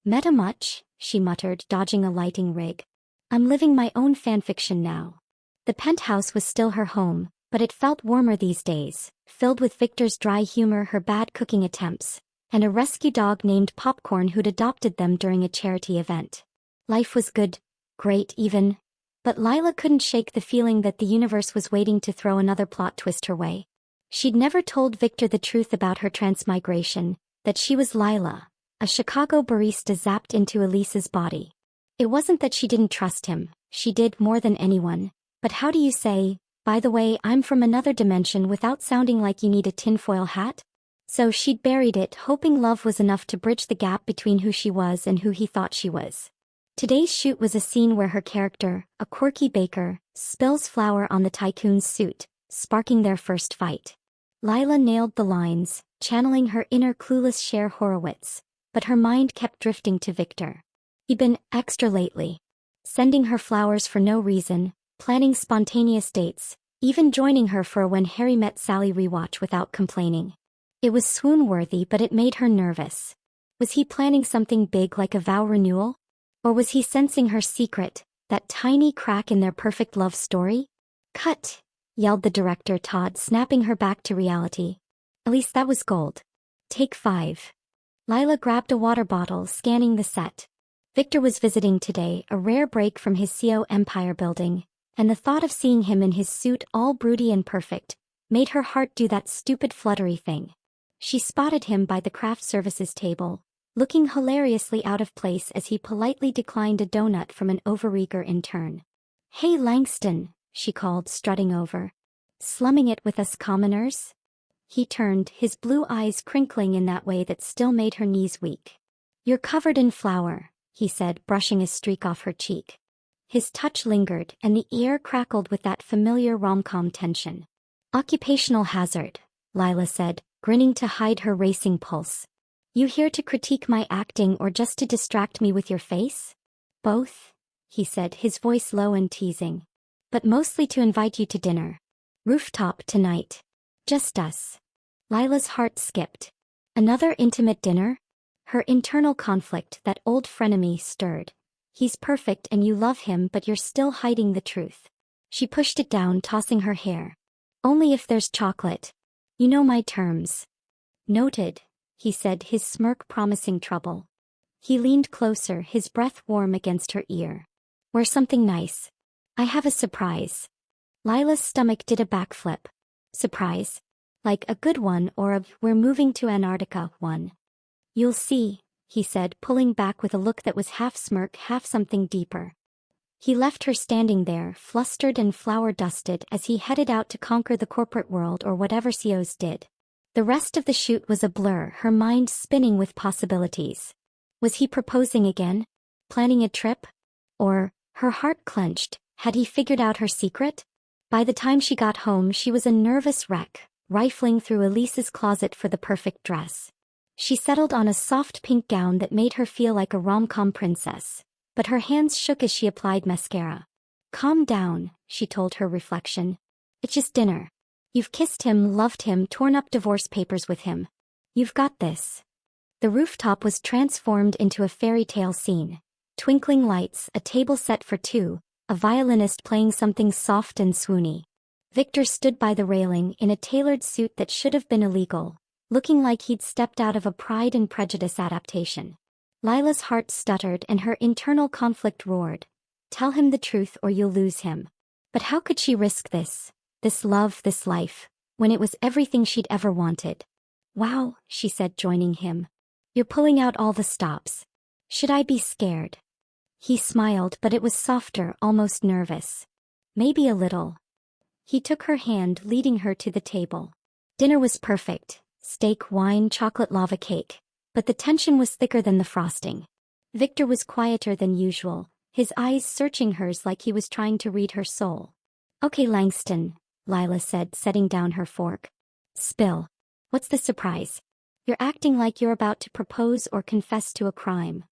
"Meta much?" she muttered, dodging a lighting rig. "I'm living my own fanfiction now." The penthouse was still her home, but it felt warmer these days, filled with Victor's dry humor, her bad cooking attempts, and a rescue dog named Popcorn who'd adopted them during a charity event. Life was good, great even, but Lila couldn't shake the feeling that the universe was waiting to throw another plot twist her way. She'd never told Victor the truth about her transmigration, that she was Lila, a Chicago barista zapped into Elise's body. It wasn't that she didn't trust him, she did more than anyone, but how do you say, "By the way, I'm from another dimension," without sounding like you need a tinfoil hat? So she'd buried it, hoping love was enough to bridge the gap between who she was and who he thought she was. Today's shoot was a scene where her character, a quirky baker, spills flour on the tycoon's suit, sparking their first fight. Lila nailed the lines, channeling her inner clueless Cher Horowitz, but her mind kept drifting to Victor. He'd been extra lately, sending her flowers for no reason, planning spontaneous dates, even joining her for a When Harry Met Sally rewatch without complaining. It was swoon-worthy, but it made her nervous. Was he planning something big like a vow renewal? Or was he sensing her secret, that tiny crack in their perfect love story? "Cut!" yelled the director Todd, snapping her back to reality. "At least that was gold. Take 5. Lila grabbed a water bottle, scanning the set. Victor was visiting today, a rare break from his CEO empire building, and the thought of seeing him in his suit all broody and perfect made her heart do that stupid fluttery thing. She spotted him by the craft services table, looking hilariously out of place as he politely declined a donut from an overeager intern. "Hey Langston," she called, strutting over. "Slumming it with us commoners?" He turned, his blue eyes crinkling in that way that still made her knees weak. "You're covered in flour," he said, brushing a streak off her cheek. His touch lingered, and the air crackled with that familiar rom-com tension. "Occupational hazard," Lila said, grinning to hide her racing pulse. "You here to critique my acting or just to distract me with your face?" "Both," he said, his voice low and teasing. "But mostly to invite you to dinner. Rooftop tonight. Just us." Lila's heart skipped. Another intimate dinner? Her internal conflict, that old frenemy, stirred. He's perfect and you love him, but you're still hiding the truth. She pushed it down, tossing her hair. "Only if there's chocolate. You know my terms." "Noted," he said, his smirk promising trouble. He leaned closer, his breath warm against her ear. "Wear something nice. I have a surprise." Lila's stomach did a backflip. "Surprise? Like a good one or a 'we're moving to Antarctica' one?" "You'll see," he said, pulling back with a look that was half smirk, half something deeper. He left her standing there, flustered and flour-dusted, as he headed out to conquer the corporate world or whatever CEOs did. The rest of the shoot was a blur, her mind spinning with possibilities. Was he proposing again? Planning a trip? Or, her heart clenched, had he figured out her secret? By the time she got home, she was a nervous wreck, rifling through Elise's closet for the perfect dress. She settled on a soft pink gown that made her feel like a rom-com princess, but her hands shook as she applied mascara. "Calm down," she told her reflection. "It's just dinner. You've kissed him, loved him, torn up divorce papers with him. You've got this." The rooftop was transformed into a fairy tale scene. Twinkling lights, a table set for 2, a violinist playing something soft and swoony. Victor stood by the railing in a tailored suit that should have been illegal, looking like he'd stepped out of a Pride and Prejudice adaptation. Lila's heart stuttered and her internal conflict roared. Tell him the truth or you'll lose him. But how could she risk this love, this life, when it was everything she'd ever wanted? "Wow," she said, joining him. "You're pulling out all the stops. Should I be scared?" He smiled, but it was softer, almost nervous. "Maybe a little." He took her hand, leading her to the table. Dinner was perfect. Steak, wine, chocolate lava cake. But the tension was thicker than the frosting. Victor was quieter than usual, his eyes searching hers like he was trying to read her soul. "Okay, Langston," Lila said, setting down her fork. "Spill. What's the surprise? You're acting like you're about to propose or confess to a crime."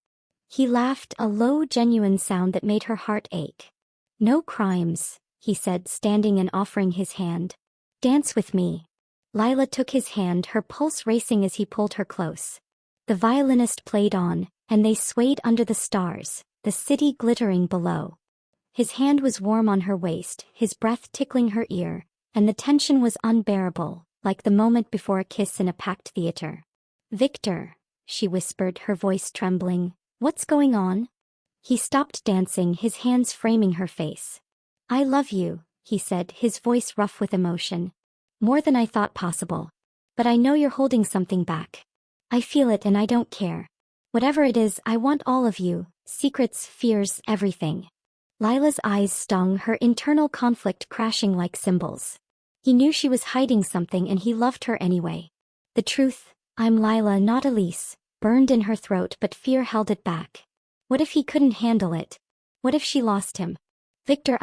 He laughed, a low, genuine sound that made her heart ache. "No crimes," he said, standing and offering his hand. "Dance with me." Lila took his hand, her pulse racing as he pulled her close. The violinist played on, and they swayed under the stars, the city glittering below. His hand was warm on her waist, his breath tickling her ear, and the tension was unbearable, like the moment before a kiss in a packed theater. "Victor," she whispered, her voice trembling, "what's going on?" He stopped dancing, his hands framing her face. "I love you," he said, his voice rough with emotion. "More than I thought possible. But I know you're holding something back. I feel it and I don't care. Whatever it is, I want all of you, secrets, fears, everything." Lila's eyes stung, her internal conflict crashing like cymbals. He knew she was hiding something and he loved her anyway. The truth, "I'm Lila, not Elise," burned in her throat, but fear held it back. What if he couldn't handle it? What if she lost him? "Victor,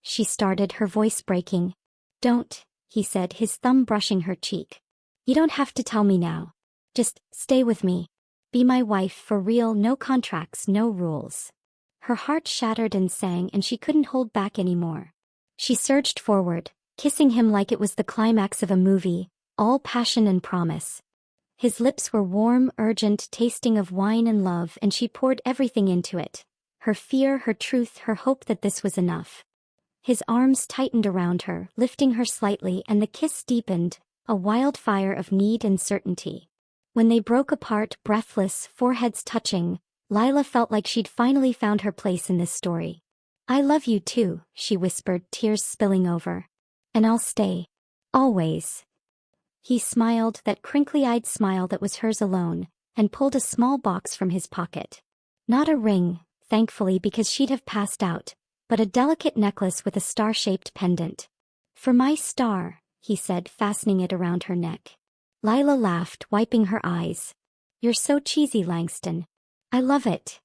she started, her voice breaking. "Don't," he said, his thumb brushing her cheek. "You don't have to tell me now. Just stay with me. Be my wife for real, no contracts, no rules." Her heart shattered and sang, and she couldn't hold back anymore. She surged forward, kissing him like it was the climax of a movie, all passion and promise. His lips were warm, urgent, tasting of wine and love, and she poured everything into it. Her fear, her truth, her hope that this was enough. His arms tightened around her, lifting her slightly, and the kiss deepened, a wildfire of need and certainty. When they broke apart, breathless, foreheads touching, Lila felt like she'd finally found her place in this story. "I love you too," she whispered, tears spilling over. "And I'll stay. Always." He smiled, that crinkly-eyed smile that was hers alone, and pulled a small box from his pocket. Not a ring, thankfully, because she'd have passed out, but a delicate necklace with a star-shaped pendant. "For my star," he said, fastening it around her neck. Lila laughed, wiping her eyes. "You're so cheesy, Langston. I love it."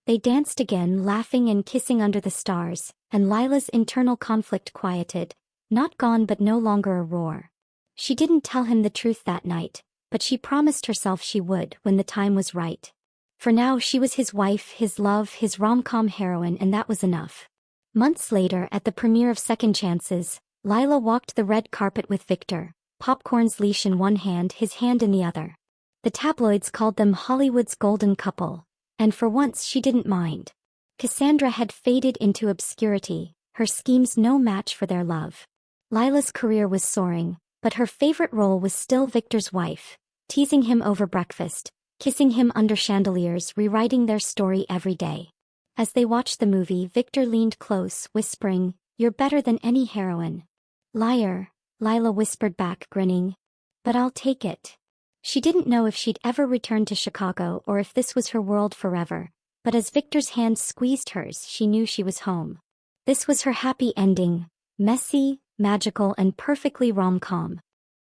They danced again, laughing and kissing under the stars, and Lila's internal conflict quieted, not gone but no longer a roar. She didn't tell him the truth that night, but she promised herself she would when the time was right. For now she was his wife, his love, his rom-com heroine, and that was enough. Months later, at the premiere of Second Chances, Lila walked the red carpet with Victor, popcorn's leash in one hand, his hand in the other. The tabloids called them Hollywood's golden couple, and for once she didn't mind. Cassandra had faded into obscurity, her schemes no match for their love. Lila's career was soaring, but her favorite role was still Victor's wife, teasing him over breakfast, kissing him under chandeliers, rewriting their story every day. As they watched the movie, Victor leaned close, whispering, "You're better than any heroine." "Liar," Lila whispered back, grinning. "But I'll take it." She didn't know if she'd ever return to Chicago or if this was her world forever, but as Victor's hand squeezed hers, she knew she was home. This was her happy ending, messy, magical, and perfectly rom-com.